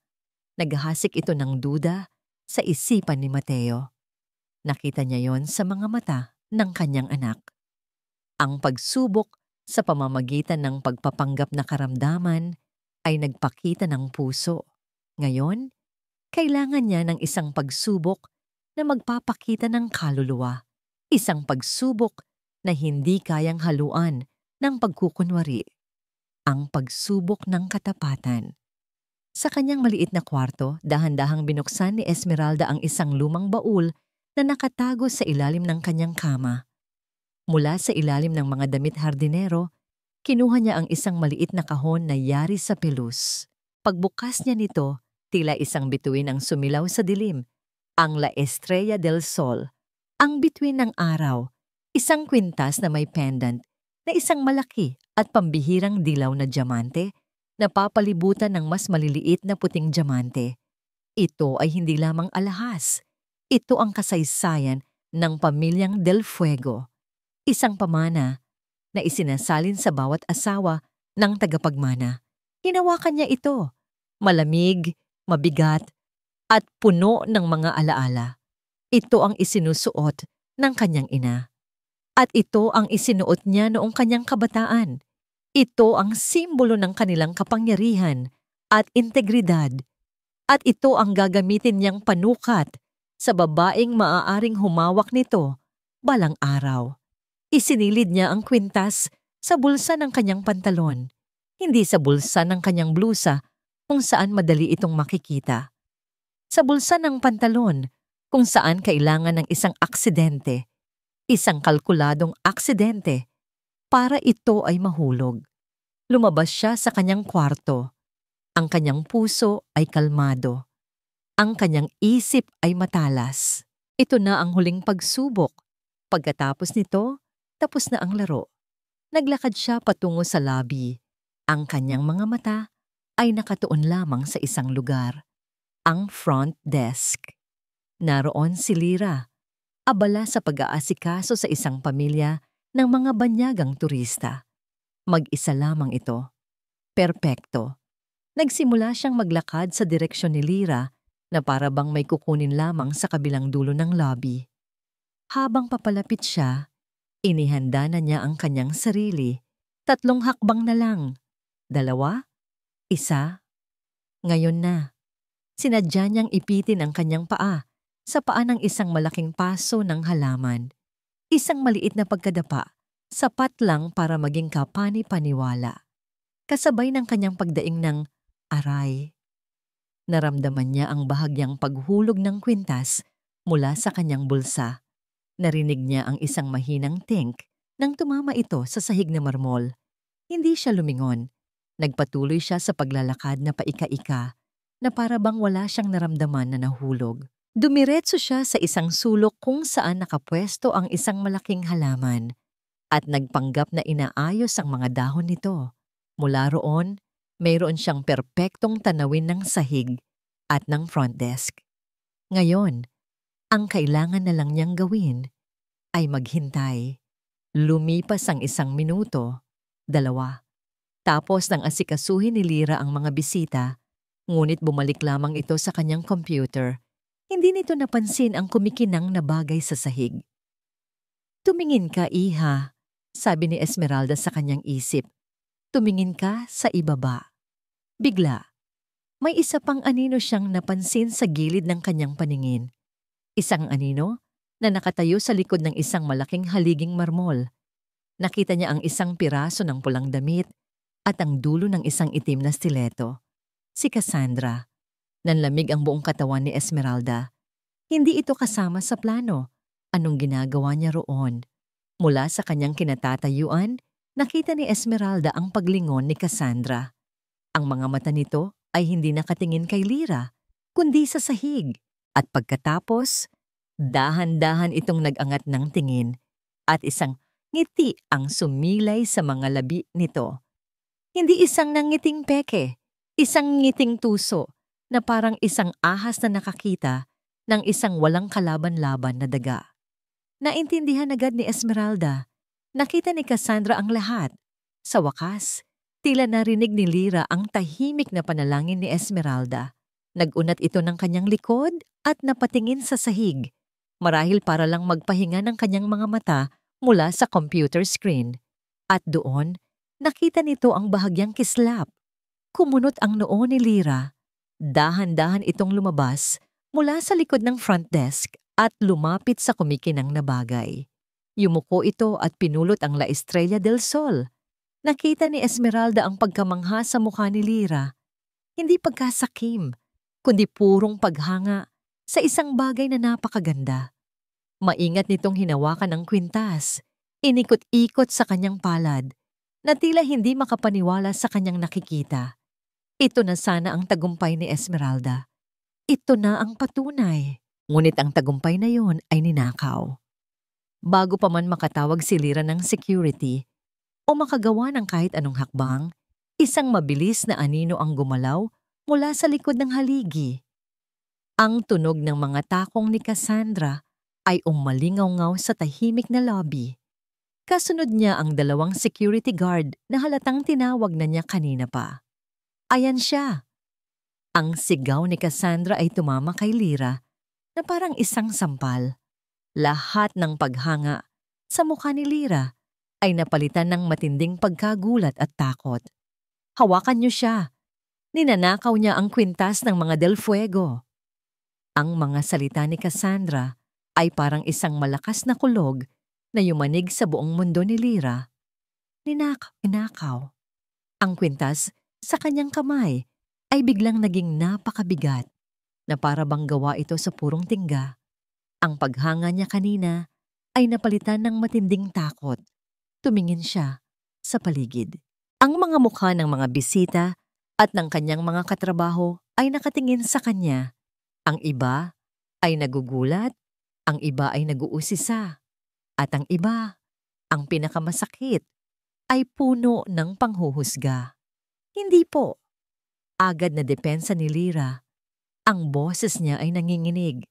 naghahasik ito ng duda sa isipan ni Mateo. Nakita niya yon sa mga mata ng kanyang anak. Ang pagsubok sa pamamagitan ng pagpapanggap na karamdaman ay nagpakita ng puso. Ngayon, kailangan niya ng isang pagsubok na magpapakita ng kaluluwa. Isang pagsubok na hindi kayang haluan ng pagkukunwari. Ang pagsubok ng katapatan. Sa kanyang maliit na kwarto, dahan-dahang binuksan ni Esmeralda ang isang lumang baul na nakatago sa ilalim ng kanyang kama. Mula sa ilalim ng mga damit hardinero, kinuha niya ang isang maliit na kahon na yari sa pelus. Pagbukas niya nito, tila isang bituin ang sumilaw sa dilim, ang La Estrella del Sol, ang bituin ng araw, isang kwintas na may pendant na isang malaki at pambihirang dilaw na diamante na papalibutan ng mas maliliit na puting diamante. Ito ay hindi lamang alahas. Ito ang kasaysayan ng pamilyang Del Fuego. Isang pamana na isinasalin sa bawat asawa ng tagapagmana. Hinawakan niya ito, malamig, mabigat, at puno ng mga alaala. Ito ang isinusuot ng kanyang ina. At ito ang isinuot niya noong kanyang kabataan. Ito ang simbolo ng kanilang kapangyarihan at integridad. At ito ang gagamitin niyang panukat sa babaeng maaaring humawak nito balang araw. Isinilid niya ang kwintas sa bulsa ng kanyang pantalon, hindi sa bulsa ng kanyang blusa kung saan madali itong makikita. Sa bulsa ng pantalon kung saan kailangan ng isang aksidente, isang kalkuladong aksidente para ito ay mahulog. Lumabas siya sa kanyang kwarto. Ang kanyang puso ay kalmado. Ang kanyang isip ay matalas. Ito na ang huling pagsubok. Pagkatapos nito, tapos na ang laro. Naglakad siya patungo sa lobby. Ang kanyang mga mata ay nakatuon lamang sa isang lugar, ang front desk. Naroon si Lyra, abala sa pag-aasikaso sa isang pamilya ng mga banyagang turista. Mag-isa lamang ito. Perpekto. Nagsimula siyang maglakad sa direksyon ni Lyra na para bang may kukunin lamang sa kabilang dulo ng lobby. Habang papalapit siya, inihanda na niya ang kanyang sarili. 3 hakbang na lang. 2, 1. Ngayon na. Sinadya niyang ipitin ang kanyang paa sa paa ng isang malaking paso ng halaman. Isang maliit na pagkadapa, sapat lang para maging kapani-paniwala. Kasabay ng kanyang pagdaing ng aray. Naramdaman niya ang bahagyang paghulog ng kwintas mula sa kanyang bulsa. Narinig niya ang isang mahinang tink nang tumama ito sa sahig na marmol. Hindi siya lumingon. Nagpatuloy siya sa paglalakad na paika-ika na para bang wala siyang naramdaman na nahulog. Dumiretso siya sa isang sulok kung saan nakapwesto ang isang malaking halaman at nagpanggap na inaayos ang mga dahon nito. Mula roon, mayroon siyang perpektong tanawin ng sahig at ng front desk. Ngayon, ang kailangan na lang niyang gawin ay maghintay. Lumipas ang 1 minuto, 2. Tapos nang asikasuhin ni Lyra ang mga bisita, ngunit bumalik lamang ito sa kanyang computer. Hindi nito napansin ang kumikinang na bagay sa sahig. Tumingin ka, iha, sabi ni Esmeralda sa kanyang isip. Tumingin ka sa ibaba. Bigla, may isa pang anino siyang napansin sa gilid ng kanyang paningin. Isang anino na nakatayo sa likod ng isang malaking haliging marmol. Nakita niya ang isang piraso ng pulang damit at ang dulo ng isang itim na stiletto. Si Cassandra. Nanlamig ang buong katawan ni Esmeralda. Hindi ito kasama sa plano. Anong ginagawa niya roon? Mula sa kanyang kinatatayuan, nakita ni Esmeralda ang paglingon ni Cassandra. Ang mga mata nito ay hindi nakatingin kay Lyra, kundi sa sahig. At pagkatapos, dahan-dahan itong nag-angat ng tingin at isang ngiti ang sumilay sa mga labi nito. Hindi isang nangiting peke, isang ngiting tuso na parang isang ahas na nakakita ng isang walang kalaban-laban na daga. Naintindihan agad ni Esmeralda. Nakita ni Cassandra ang lahat. Sa wakas, tila narinig ni Lyra ang tahimik na panalangin ni Esmeralda. Nag-unat ito ng kanyang likod at napatingin sa sahig, marahil para lang magpahinga ng kanyang mga mata mula sa computer screen. At doon, nakita nito ang bahagyang kislap. Kumunot ang noo ni Lyra. Dahan-dahan itong lumabas mula sa likod ng front desk at lumapit sa kumikinang na bagay. Yumuko ito at pinulot ang La Estrella del Sol. Nakita ni Esmeralda ang pagkamangha sa mukha ni Lyra. Hindi pagkasakim, kundi purong paghanga sa isang bagay na napakaganda. Maingat nitong hinawakan ang kwintas, inikot-ikot sa kanyang palad, na tila hindi makapaniwala sa kanyang nakikita. Ito na sana ang tagumpay ni Esmeralda. Ito na ang patunay. Ngunit ang tagumpay na yon ay ninakaw. Bago pa man makatawag si Lyra ng security o makagawa ng kahit anong hakbang, isang mabilis na anino ang gumalaw mula sa likod ng haligi. Ang tunog ng mga takong ni Cassandra ay umalingaw-ngaw sa tahimik na lobby. Kasunod niya ang dalawang security guard na halatang tinawag na niya kanina pa. Ayan siya. Ang sigaw ni Cassandra ay tumama kay Lyra na parang isang sampal. Lahat ng paghanga sa mukha ni Lyra ay napalitan ng matinding pagkagulat at takot. Hawakan niyo siya. Ninanakaw niya ang kwintas ng mga Del Fuego. Ang mga salita ni Cassandra ay parang isang malakas na kulog na yumanig sa buong mundo ni Lyra. Ninakaw. Ang kwintas sa kanyang kamay ay biglang naging napakabigat na para bang gawa ito sa purong tingga. Ang paghanga niya kanina ay napalitan ng matinding takot. Tumingin siya sa paligid. Ang mga mukha ng mga bisita at ng kanyang mga katrabaho ay nakatingin sa kanya. Ang iba ay nagugulat, ang iba ay naguusisa, at ang iba, ang pinakamasakit, ay puno ng panghuhusga. Hindi po. Agad na depensa ni Lyra. Ang boses niya ay nanginginig.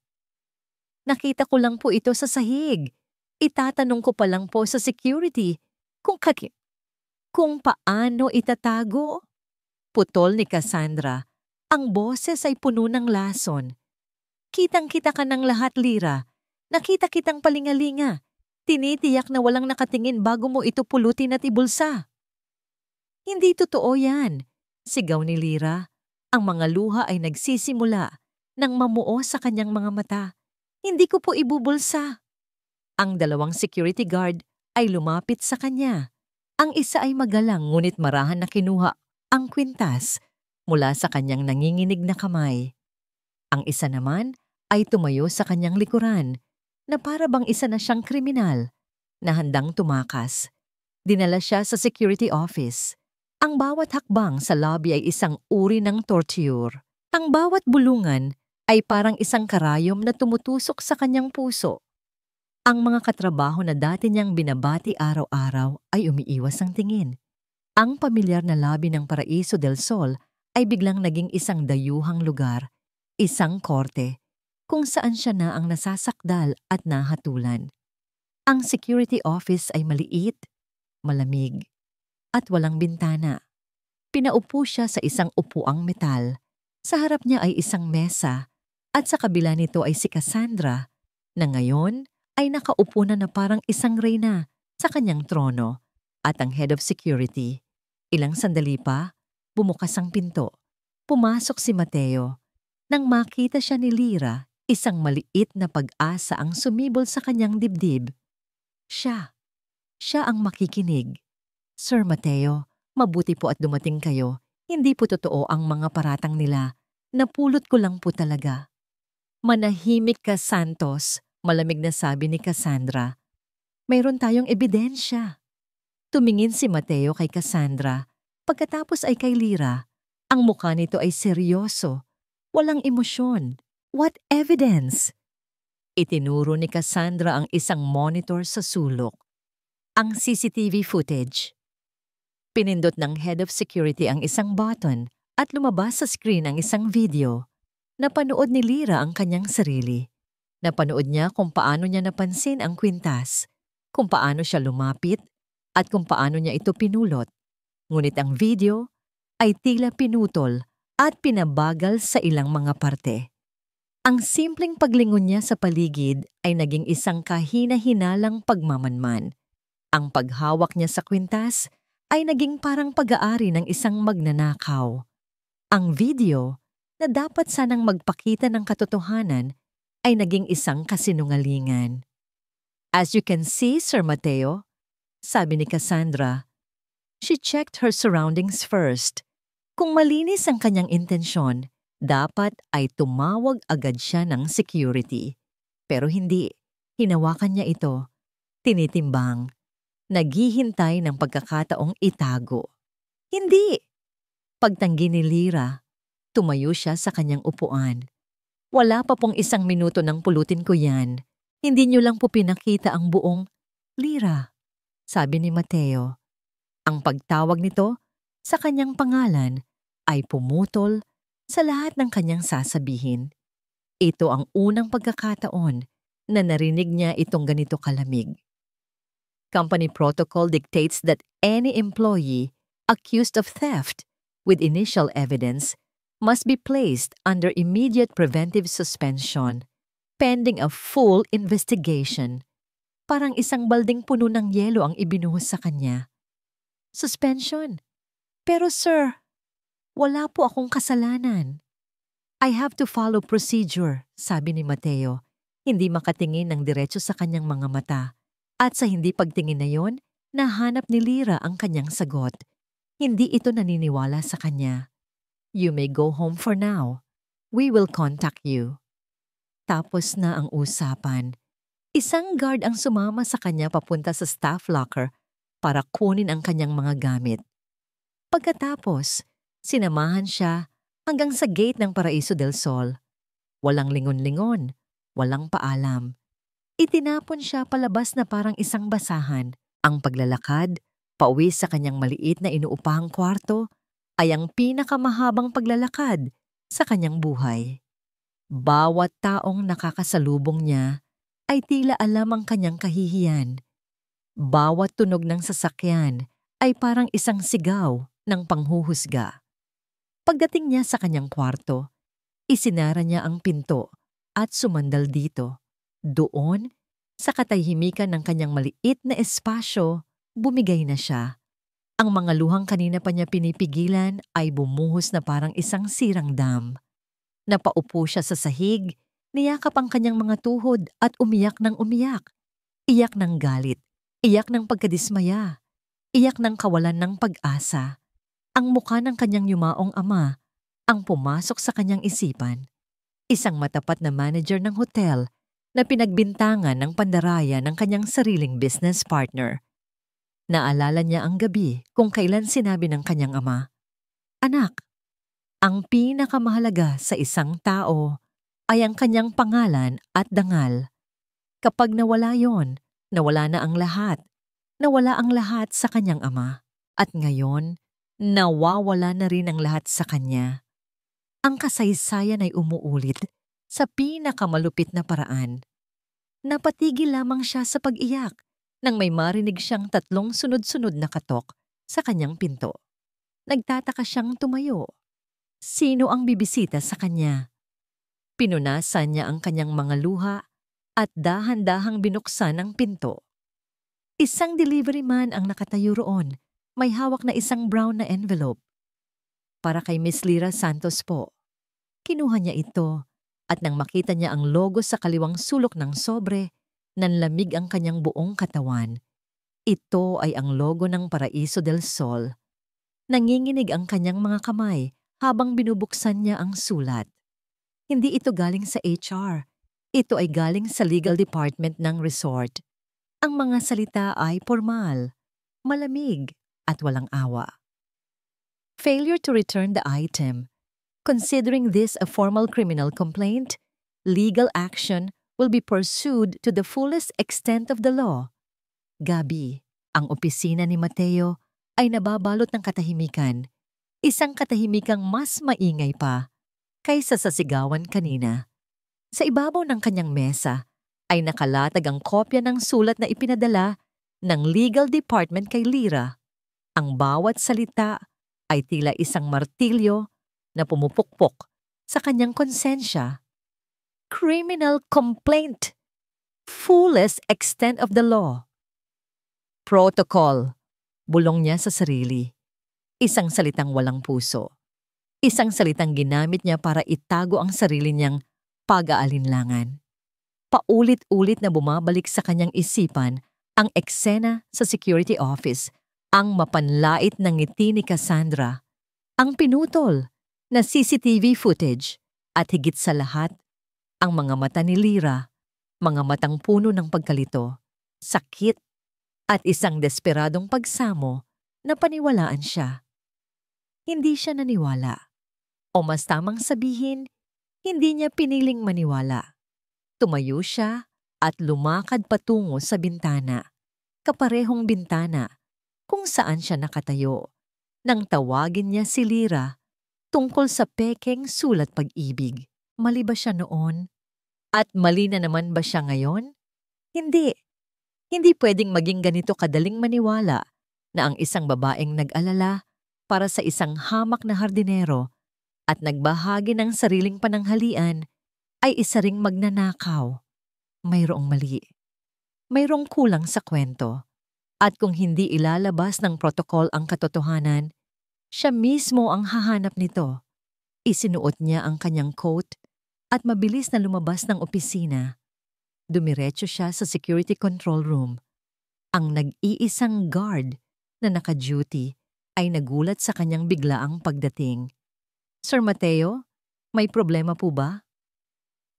Nakita ko lang po ito sa sahig. Itatanong ko pa lang po sa security kung paano itatago. Putol ni Cassandra. Ang boses ay puno ng lason. Kitang-kita ka ng lahat, Lyra. Nakita kitang palingalinga. Tinitiyak na walang nakatingin bago mo ito pulutin at ibulsa. Hindi totoo yan, sigaw ni Lyra. Ang mga luha ay nagsisimula nang mamuo sa kanyang mga mata. Hindi ko po ibubulsa. Ang dalawang security guard ay lumapit sa kanya. Ang isa ay magalang ngunit marahan na kinuha ang kwintas mula sa kanyang nanginginig na kamay. Ang isa naman ay tumayo sa kanyang likuran na para bang isa na siyang kriminal na handang tumakas. Dinala siya sa security office. Ang bawat hakbang sa lobby ay isang uri ng torture. Ang bawat bulungan ay parang isang karayom na tumutusok sa kanyang puso. Ang mga katrabaho na dati niyang binabati araw-araw ay umiiwas ang tingin. Ang pamilyar na lobby ng Paraiso del Sol ay biglang naging isang dayuhang lugar, isang korte, kung saan siya na ang nasasakdal at nahatulan. Ang security office ay maliit, malamig, at walang bintana. Pinaupo siya sa isang upuang metal. Sa harap niya ay isang mesa at sa kabila nito ay si Cassandra na ngayon ay nakaupo na parang isang reyna sa kanyang trono at ang head of security. Ilang sandali pa, bumukas ang pinto. Pumasok si Mateo. Nang makita siya ni Lyra, Isang maliit na pag-asa ang sumibol sa kanyang dibdib. Siya ang makikinig. Sir Mateo, mabuti po at dumating kayo. Hindi po totoo ang mga paratang nila. Napulot ko lang po talaga. Manahimik ka, Santos, malamig na sabi ni Cassandra. Mayroon tayong ebidensya. Tumingin si Mateo kay Cassandra. Pagkatapos ay kay Lyra. Ang mukha nito ay seryoso. Walang emosyon. What evidence? Itinuro ni Cassandra ang isang monitor sa sulok. Ang CCTV footage. Pinindot ng head of security ang isang button at lumabas sa screen ang isang video. Napanood ni Lyra ang kanyang sarili. Napanood niya kung paano niya napansin ang kwintas, kung paano siya lumapit, at kung paano niya ito pinulot. Ngunit ang video ay tila pinutol at pinabagal sa ilang mga parte. Ang simpleng paglingon niya sa paligid ay naging isang kahina-hinalang pagmamanman. Ang paghawak niya sa kwintas ay naging parang pag-aari ng isang magnanakaw. Ang video, na dapat sanang magpakita ng katotohanan, ay naging isang kasinungalingan. As you can see, Sir Mateo, sabi ni Cassandra, she checked her surroundings first. Kung malinis ang kanyang intensyon, dapat ay tumawag agad siya ng security. Pero hindi, hinawakan niya ito, tinitimbang. Naghihintay ng pagkakataong itago. Hindi! Pagtanggi ni Lyra, tumayo siya sa kanyang upuan. Wala pa pong 1 minuto nang pulutin ko yan. Hindi niyo lang po pinakita ang buong Lyra, sabi ni Mateo. Ang pagtawag nito sa kanyang pangalan ay pumutol sa lahat ng kanyang sasabihin. Ito ang unang pagkakataon na narinig niya itong ganito kalamig. Company protocol dictates that any employee accused of theft with initial evidence must be placed under immediate preventive suspension pending a full investigation. Parang isang balding puno ng yelo ang ibinuhos sa kanya. Suspension? Pero sir, wala po akong kasalanan. I have to follow procedure, sabi ni Mateo, hindi makatingin ng diretso sa kanyang mga mata. At sa hindi pagtingin na yon, nahanap ni Lyra ang kanyang sagot. Hindi ito naniniwala sa kanya. You may go home for now. We will contact you. Tapos na ang usapan. Isang guard ang sumama sa kanya papunta sa staff locker para kunin ang kanyang mga gamit. Pagkatapos, sinamahan siya hanggang sa gate ng Paraiso del Sol. Walang lingon-lingon, walang paalam. Itinapon siya palabas na parang isang basahan. Ang paglalakad, pauwi sa kanyang maliit na inuupahang kwarto, ay ang pinakamahabang paglalakad sa kanyang buhay. Bawat taong nakakasalubong niya ay tila alam ang kanyang kahihiyan. Bawat tunog ng sasakyan ay parang isang sigaw ng panghuhusga. Pagdating niya sa kanyang kwarto, isinara niya ang pinto at sumandal dito. Doon, sa katahimikan ng kanyang maliit na espasyo, bumigay na siya. Ang mga luhang kanina pa niya pinipigilan ay bumuhos na parang isang sirang dam. Napaupo siya sa sahig, niyakap ang kanyang mga tuhod at umiyak ng umiyak. Iyak ng galit, iyak ng pagkadismaya, iyak ng kawalan ng pag-asa. Ang mukha ng kanyang yumaong ama ang pumasok sa kanyang isipan. Isang matapat na manager ng hotel na pinagbintangan ng pandaraya ng kanyang sariling business partner. Naalala niya ang gabi kung kailan sinabi ng kanyang ama, "Anak, ang pinakamahalaga sa isang tao ay ang kanyang pangalan at dangal. Kapag nawala yon, nawala na ang lahat. Nawala ang lahat sa kanyang ama. At ngayon, nawawala na rin ang lahat sa kanya." Ang kasaysayan ay umuulit sa pinakamalupit na paraan. Napatigil lamang siya sa pag-iyak nang may marinig siyang 3 sunod-sunod na katok sa kanyang pinto. Nagtataka siyang tumayo. Sino ang bibisita sa kanya? Pinunasan niya ang kanyang mga luha at dahan-dahang binuksan ang pinto. Isang delivery man ang nakatayo roon, may hawak na isang brown na envelope. "Para kay Miss Lyra Santos po." Kinuha niya ito At nang makita niya ang logo sa kaliwang sulok ng sobre, nanlamig ang kanyang buong katawan. Ito ay ang logo ng Paraiso del Sol. Nanginginig ang kanyang mga kamay habang binubuksan niya ang sulat. Hindi ito galing sa HR. Ito ay galing sa legal department ng resort. Ang mga salita ay formal, malamig, at walang awa. Failure to return the item. Considering this a formal criminal complaint, legal action will be pursued to the fullest extent of the law. Gabi, ang opisina ni Mateo ay nababalot ng katahimikan. Isang katahimikang mas maingay pa kaysa sa sigawan kanina. Sa ibabaw ng kanyang mesa ay nakalatag ang kopya ng sulat na ipinadala ng legal department kay Lyra. Ang bawat salita ay tila isang martilyo na pumupukpok sa kanyang konsensya. Criminal complaint. Fullest extent of the law. Protocol. Bulong niya sa sarili. Isang salitang walang puso. Isang salitang ginamit niya para itago ang sarili niyang pag-aalinlangan. Paulit-ulit na bumabalik sa kanyang isipan ang eksena sa security office, ang mapanlait na ngiti ni Cassandra, ang pinutol na CCTV footage, at higit sa lahat, ang mga mata ni Lyra, mga matang puno ng pagkalito, sakit, at isang desperadong pagsamo na paniwalaan siya. Hindi siya naniwala. O mas tamang sabihin, hindi niya piniling maniwala. Tumayo siya at lumakad patungo sa bintana, kaparehong bintana, kung saan siya nakatayo, nang tawagin niya si Lyra tungkol sa pekeng sulat pag-ibig. Mali ba siya noon? At mali na naman ba siya ngayon? Hindi. Hindi pwedeng maging ganito kadaling maniwala na ang isang babaeng nag-alala para sa isang hamak na hardinero at nagbahagi ng sariling pananghalian ay isa ring magnanakaw. Mayroong mali. Mayroong kulang sa kwento. At kung hindi ilalabas ng protokol ang katotohanan, siya mismo ang hahanap nito. Isinuot niya ang kanyang coat at mabilis na lumabas ng opisina. Dumiretso siya sa security control room. Ang nag-iisang guard na naka-duty ay nagulat sa kanyang biglaang pagdating. Sir Mateo, may problema po ba?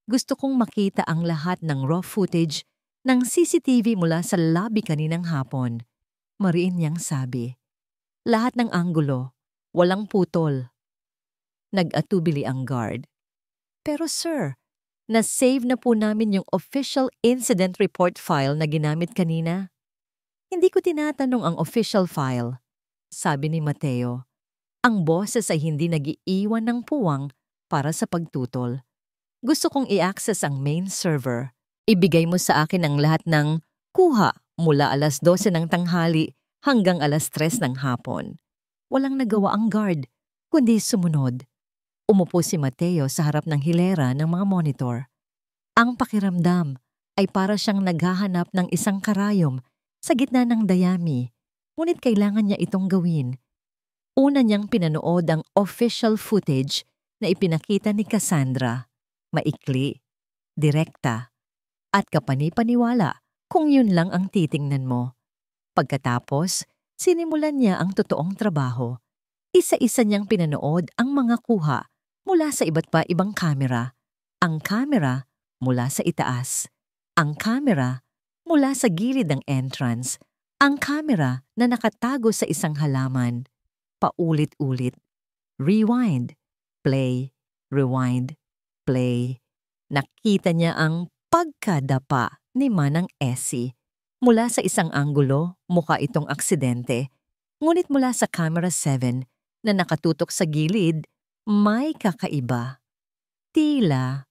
Gusto kong makita ang lahat ng raw footage ng CCTV mula sa lobby kaninang hapon. Mariin niyang sabi. Lahat ng anggulo, walang putol. Nag-atubili ang guard. Pero sir, na-save na po namin yung official incident report file na ginamit kanina. Hindi ko tinatanong ang official file, sabi ni Mateo. Ang boses ay hindi nag-iiwan ng puwang para sa pagtutol. Gusto kong i-access ang main server. Ibigay mo sa akin ang lahat ng kuha mula 12:00 ng tanghali hanggang 3:00 ng hapon. Walang nagawa ang guard, kundi sumunod. Umupo si Mateo sa harap ng hilera ng mga monitor. Ang pakiramdam ay para siyang naghahanap ng isang karayom sa gitna ng dayami, ngunit kailangan niya itong gawin. Una niyang pinanood ang official footage na ipinakita ni Cassandra. Maikli, direkta, at kapani-paniwala kung yun lang ang titingnan mo. Pagkatapos, sinimulan niya ang totoong trabaho. Isa-isa niyang pinanood ang mga kuha mula sa iba't pa ibang kamera. Ang kamera mula sa itaas. Ang kamera mula sa gilid ng entrance. Ang kamera na nakatago sa isang halaman. Paulit-ulit. Rewind, play, rewind, play. Nakita niya ang pagkadapa ni Manang Essie. Mula sa isang anggulo, mukha itong aksidente. Ngunit mula sa camera 7 na nakatutok sa gilid, may kakaiba. Tila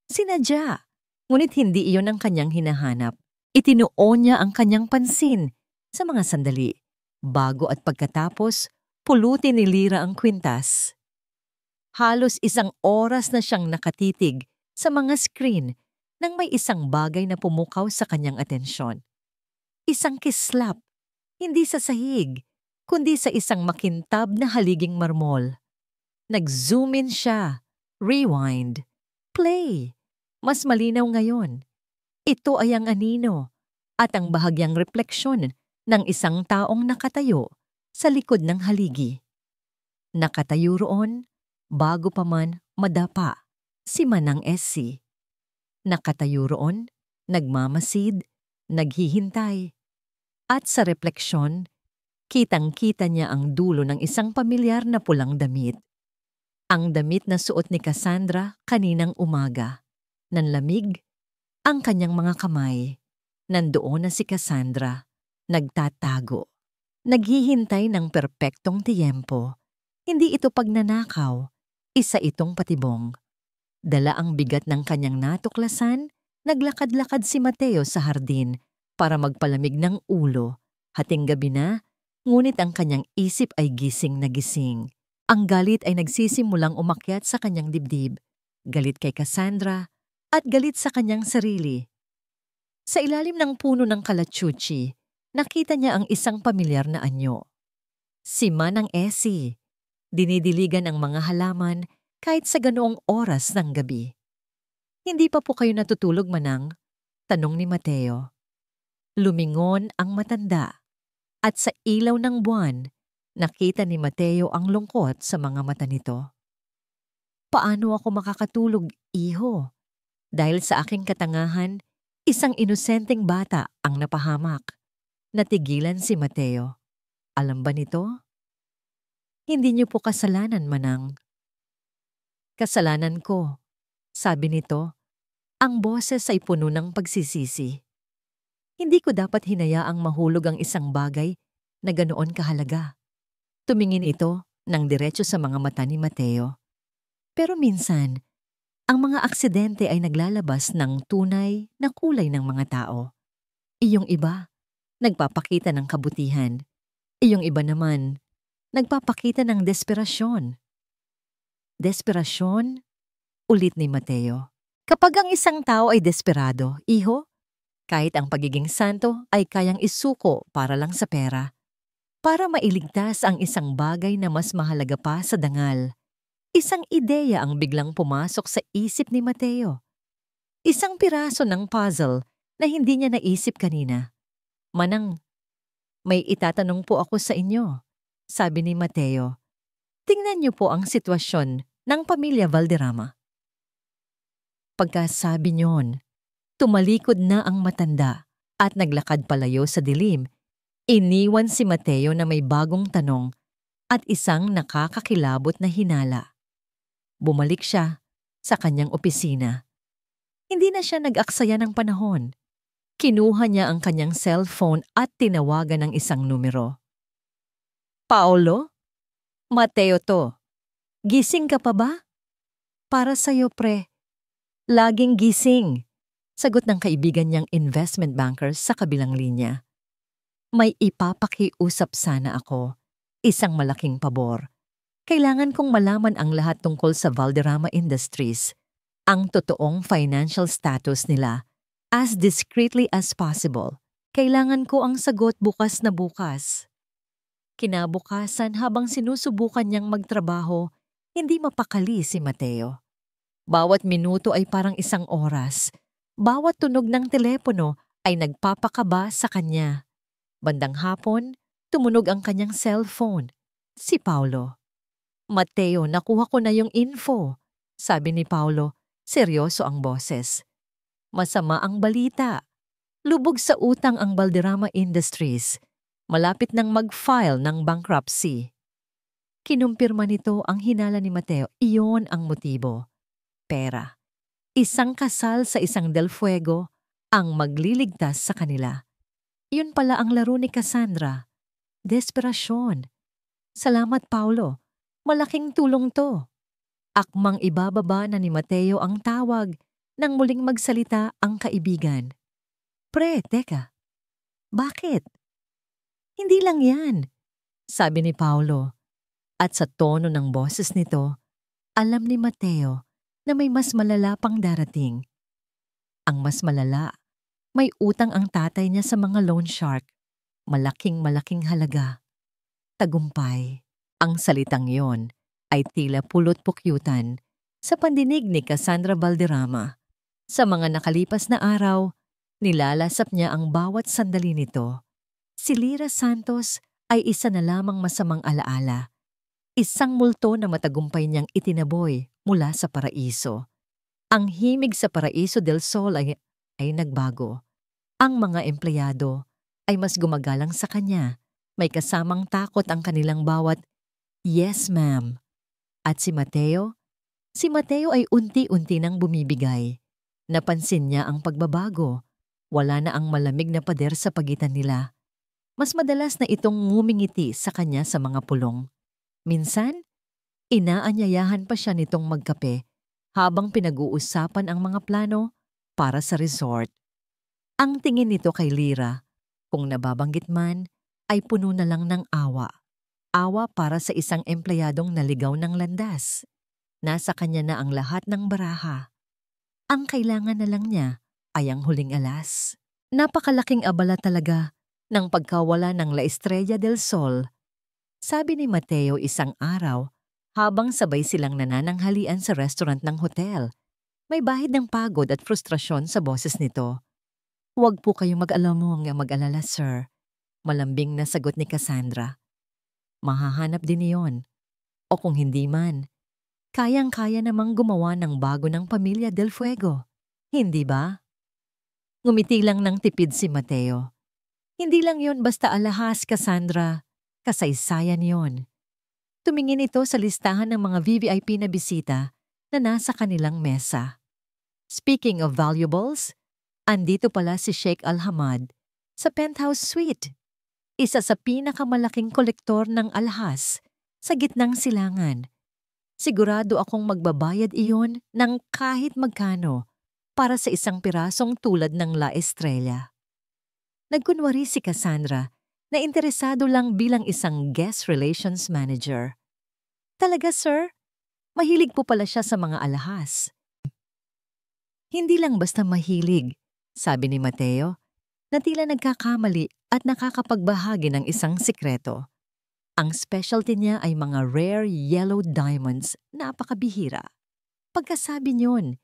sinadya, ngunit hindi iyon ang kanyang hinahanap. Itinuon niya ang kanyang pansin sa mga sandali. Bago at pagkatapos, pulutin ni Lyra ang kwintas. Halos 1 oras na siyang nakatitig sa mga screen nang may isang bagay na pumukaw sa kanyang atensyon. Isang kislap, hindi sa sahig, kundi sa isang makintab na haliging marmol. Nag-zoom in siya, rewind, Play! Mas malinaw ngayon. Ito ay ang anino at ang bahagyang refleksyon ng isang taong nakatayo sa likod ng haligi. Nakatayo roon bago pa man madapa si Manang SC. Nakatayo roon, nagmamasid, naghihintay. At sa refleksyon, kitang-kita niya ang dulo ng isang pamilyar na pulang damit. Ang damit na suot ni Cassandra kaninang umaga. Nanlamig ang kanyang mga kamay. Nandoon na si Cassandra, nagtatago. Naghihintay ng perpektong tiyempo. Hindi ito pagnanakaw, isa itong patibong. Dala ang bigat ng kanyang natuklasan, naglakad-lakad si Mateo sa hardin para magpalamig ng ulo. Hating gabi na, ngunit ang kanyang isip ay gising na gising. Ang galit ay nagsisimulang umakyat sa kanyang dibdib. Galit kay Cassandra at galit sa kanyang sarili. Sa ilalim ng puno ng kalachuchi, nakita niya ang isang pamilyar na anyo. Si Manang Esi. Dinidiligan ang mga halaman kahit sa ganoong oras ng gabi. Hindi pa po kayo natutulog, Manang? Tanong ni Mateo. Lumingon ang matanda at sa ilaw ng buwan, nakita ni Mateo ang lungkot sa mga mata nito. Paano ako makakatulog, iho? Dahil sa aking katangahan, isang inosenteng bata ang napahamak. Natigilan si Mateo. Alam ba nito? Hindi niyo po kasalanan, Manang. Kasalanan ko, sabi nito. Ang boses ay puno ng pagsisisi. Hindi ko dapat hinayaang mahulog ang isang bagay na ganoon kahalaga. Tumingin ito ng diretso sa mga mata ni Mateo. Pero minsan, ang mga aksidente ay naglalabas ng tunay na kulay ng mga tao. Iyong iba, nagpapakita ng kabutihan. Iyong iba naman, nagpapakita ng desperasyon. Desperasyon? Ulit ni Mateo. Kapag ang isang tao ay desperado, iho, kahit ang pagiging santo ay kayang isuko para lang sa pera. Para mailigtas ang isang bagay na mas mahalaga pa sa dangal. Isang ideya ang biglang pumasok sa isip ni Mateo. Isang piraso ng puzzle na hindi niya naisip kanina. Manang, may itatanong po ako sa inyo, sabi ni Mateo. Tingnan niyo po ang sitwasyon ng pamilya Valderrama. Pagkasabi niyon, tumalikod na ang matanda at naglakad palayo sa dilim. Iniwan si Mateo na may bagong tanong at isang nakakakilabot na hinala. Bumalik siya sa kanyang opisina. Hindi na siya nag-aksaya ng panahon. Kinuha niya ang kanyang cellphone at tinawagan ng isang numero. Paolo? Mateo to. Gising ka pa ba? Para sa'yo, pre. Laging gising. Sagot ng kaibigan niyang investment banker sa kabilang linya. May ipapakiusap sana ako. Isang malaking pabor. Kailangan kong malaman ang lahat tungkol sa Valderrama Industries. Ang totoong financial status nila. As discreetly as possible. Kailangan ko ang sagot bukas na bukas. Kinabukasan habang sinusubukan niyang magtrabaho, hindi mapakali si Mateo. Bawat minuto ay parang isang oras. Bawat tunog ng telepono ay nagpapakaba sa kanya. Bandang hapon, tumunog ang kanyang cellphone. Si Paulo. Mateo, nakuha ko na yung info. Sabi ni Paulo, seryoso ang boses. Masama ang balita. Lubog sa utang ang Valderrama Industries. Malapit nang mag-file ng bankruptcy. Kinumpirma nito ang hinala ni Mateo. Iyon ang motibo. Pera. Isang kasal sa isang Del Fuego ang magliligtas sa kanila. Iyon pala ang laro ni Cassandra. Desperasyon. Salamat, Paulo. Malaking tulong to. Akmang ibababa na ni Mateo ang tawag nang muling magsalita ang kaibigan. Pre, teka. Bakit? Hindi lang yan, sabi ni Paulo. At sa tono ng boses nito, alam ni Mateo na may mas malala pang darating. Ang mas malala, may utang ang tatay niya sa mga loan shark. Malaking halaga. Tagumpay. Ang salitang yon ay tila pulot-pukyutan Sa pandinig ni Cassandra Valderrama, sa mga nakalipas na araw, nilalasap niya ang bawat sandali nito. Si Lyra Santos ay isa na lamang masamang alaala. Isang multo na matagumpay niyang itinaboy mula sa paraiso. Ang himig sa Paraiso del Sol ay nagbago. Ang mga empleyado ay mas gumagalang sa kanya. May kasamang takot ang kanilang bawat "Yes, ma'am." At si Mateo ay unti-unti nang bumibigay. Napansin niya ang pagbabago. Wala na ang malamig na pader sa pagitan nila. Mas madalas na itong ngumingiti sa kanya sa mga pulong. Minsan, inaanyayahan pa siya nitong magkape habang pinag-uusapan ang mga plano para sa resort. Ang tingin nito kay Lyra, kung nababanggit man, ay puno na lang ng awa. Awa para sa isang empleyadong naligaw ng landas. Nasa kanya na ang lahat ng baraha. Ang kailangan na lang niya ay ang huling alas. Napakalaking abala talaga ng pagkawala ng La Estrella del Sol. Sabi ni Mateo isang araw habang sabay silang nanananghalian sa restaurant ng hotel. May bahid ng pagod at frustrasyon sa boses nito. "Huwag po kayong mag-alala, sir." Malambing na sagot ni Cassandra. "Mahahanap din iyon. O kung hindi man, kayang-kaya namang gumawa ng bago ng pamilya Del Fuego. Hindi ba?" Ngumiti lang ng tipid si Mateo. "Hindi lang yon basta alahas, Cassandra. Kasaysayan yon." Tumingin ito sa listahan ng mga VVIP na bisita na nasa kanilang mesa. Speaking of valuables, andito pala si Sheikh Al-Hamad sa penthouse suite. Isa sa pinakamalaking kolektor ng alahas sa gitnang silangan. Sigurado akong magbabayad iyon ng kahit magkano para sa isang pirasong tulad ng La Estrella. Nagkunwari si Cassandra na interesado lang bilang isang guest relations manager. "Talaga, sir? Mahilig po pala siya sa mga alahas." "Hindi lang basta mahilig," sabi ni Mateo, na tila nagkakamali at nakakapagbahagi ng isang sikreto. Ang specialty niya ay mga rare yellow diamonds, napakabihira. Pagkasabi niyon,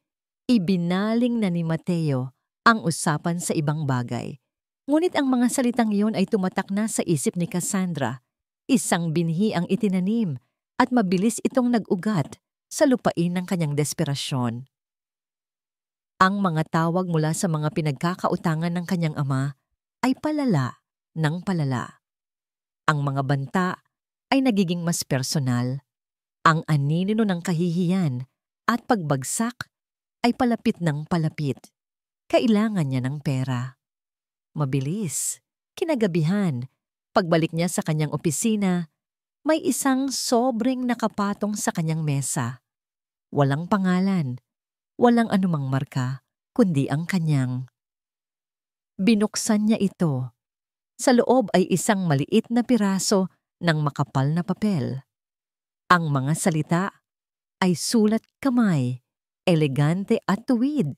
ibinaling na ni Mateo ang usapan sa ibang bagay. Ngunit ang mga salitang iyon ay tumatak na sa isip ni Cassandra. Isang binhi ang itinanim at mabilis itong nag-ugat sa lupain ng kanyang desperasyon. Ang mga tawag mula sa mga pinagkakautangan ng kanyang ama ay palala ng palala. Ang mga banta ay nagiging mas personal. Ang anino ng kahihiyan at pagbagsak ay palapit ng palapit. Kailangan niya ng pera. Mabilis, kinagabihan, pagbalik niya sa kanyang opisina, may isang sobreng nakapatong sa kanyang mesa. Walang pangalan, walang anumang marka, kundi ang kanyang. Binuksan niya ito. Sa loob ay isang maliit na piraso ng makapal na papel. Ang mga salita ay sulat kamay, elegante at tuwid.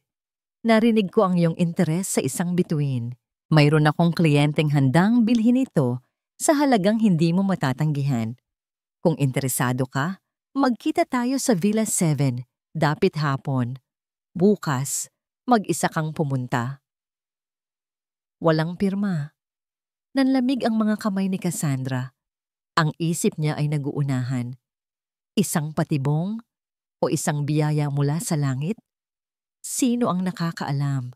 "Narinig ko ang iyong interes sa isang bituin. Mayroon akong kliyenteng handang bilhin ito sa halagang hindi mo matatanggihan. Kung interesado ka, magkita tayo sa Villa 7, dapit hapon. Bukas, mag-isa kang pumunta." Walang pirma. Nanlamig ang mga kamay ni Cassandra. Ang isip niya ay naguunahan. Isang patibong o isang biyaya mula sa langit? Sino ang nakakaalam?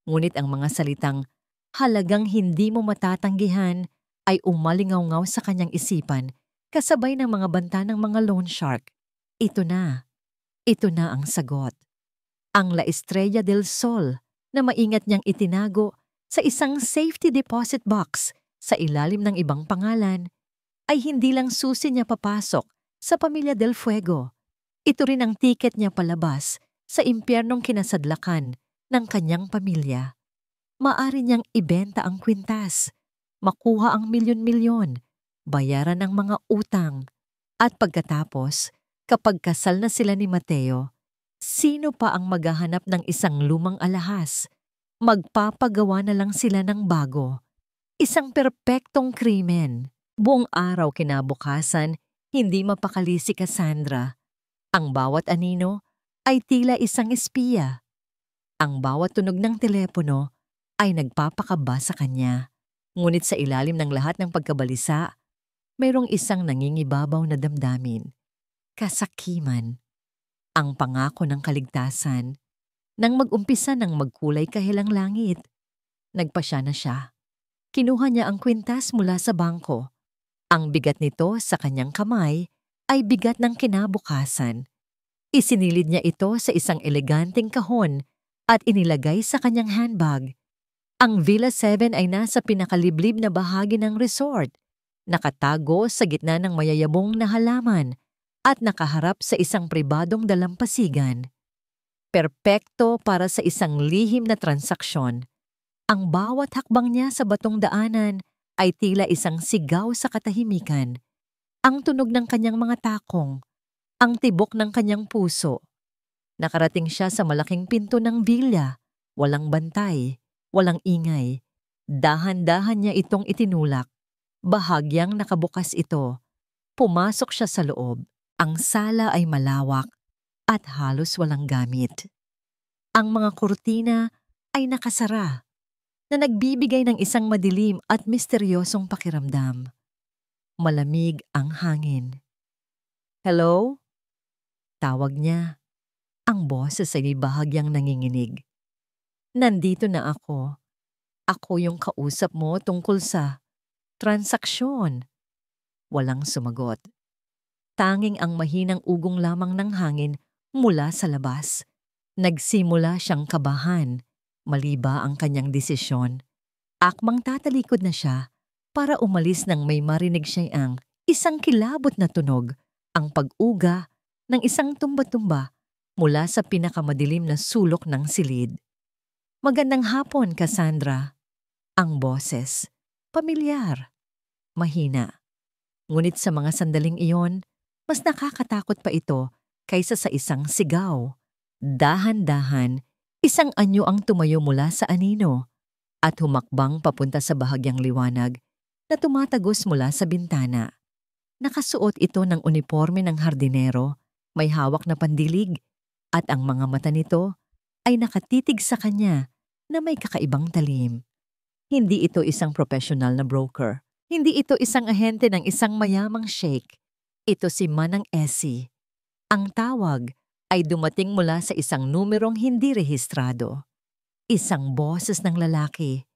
Ngunit ang mga salitang halagang hindi mo matatanggihan ay umalingaw-ngaw sa kanyang isipan kasabay ng mga banta ng mga loan shark. Ito na ang sagot. Ang La Estrella del Sol na maingat niyang itinago sa isang safety deposit box sa ilalim ng ibang pangalan ay hindi lang susi niya papasok sa pamilya Del Fuego. Ito rin ang tiket niya palabas sa impyernong kinasadlakan ng kanyang pamilya. Maari niyang ibenta ang kwintas, makuha ang milyon-milyon, bayaran ang mga utang, at pagkatapos, kapag kasal na sila ni Mateo, sino pa ang maghahanap ng isang lumang alahas? Magpapagawa na lang sila ng bago. Isang perpektong krimen. Buong araw kinabukasan, hindi mapakali si Cassandra. Ang bawat anino ay tila isang espiya. Ang bawat tunog ng telepono ay nagpapakaba sa kanya. Ngunit sa ilalim ng lahat ng pagkabalisa, mayroong isang nangingibabaw na damdamin. Kasakiman. Ang pangako ng kaligtasan. Nang mag-umpisa ng magkulay kahilang langit, nagpasya na siya. Kinuha niya ang kwintas mula sa bangko. Ang bigat nito sa kanyang kamay ay bigat ng kinabukasan. Isinilid niya ito sa isang eleganteng kahon at inilagay sa kanyang handbag. Ang Villa 7 ay nasa pinakaliblib na bahagi ng resort, nakatago sa gitna ng mayayabong na halaman at nakaharap sa isang pribadong dalampasigan. Perpekto para sa isang lihim na transaksyon. Ang bawat hakbang niya sa batong daanan ay tila isang sigaw sa katahimikan. Ang tunog ng kanyang mga takong, ang tibok ng kanyang puso. Nakarating siya sa malaking pinto ng villa, walang bantay, walang ingay. Dahan-dahan niya itong itinulak. Bahagyang nakabukas ito. Pumasok siya sa loob. Ang sala ay malawak at halos walang gamit. Ang mga kurtina ay nakasara na nagbibigay ng isang madilim at misteryosong pakiramdam. Malamig ang hangin. "Hello?" Tawag niya. Ang boses ay bahagyang nanginginig. "Nandito na ako. Ako yung kausap mo tungkol sa transaksyon." Walang sumagot. Tanging ang mahinang ugong lamang ng hangin mula sa labas. Nagsimula siyang kabahan. Mali ba ang kanyang desisyon? Akmang tatalikod na siya para umalis nang may marinig siya ang isang kilabot na tunog, ang pag-uga ng isang tumba-tumba mula sa pinakamadilim na sulok ng silid. "Magandang hapon, Cassandra." Ang boses, pamilyar, mahina. Ngunit sa mga sandaling iyon, mas nakakatakot pa ito kaysa sa isang sigaw. Dahan-dahan, isang anyo ang tumayo mula sa anino at humakbang papunta sa bahagyang liwanag na tumatagos mula sa bintana. Nakasuot ito ng uniporme ng hardinero, may hawak na pandilig, at ang mga mata nito ay nakatitig sa kanya na may kakaibang talim. Hindi ito isang profesional na broker. Hindi ito isang ahente ng isang mayamang sheikh. Ito si Manang Essie. Ang tawag ay dumating mula sa isang numerong hindi rehistrado. Isang boses ng lalaki,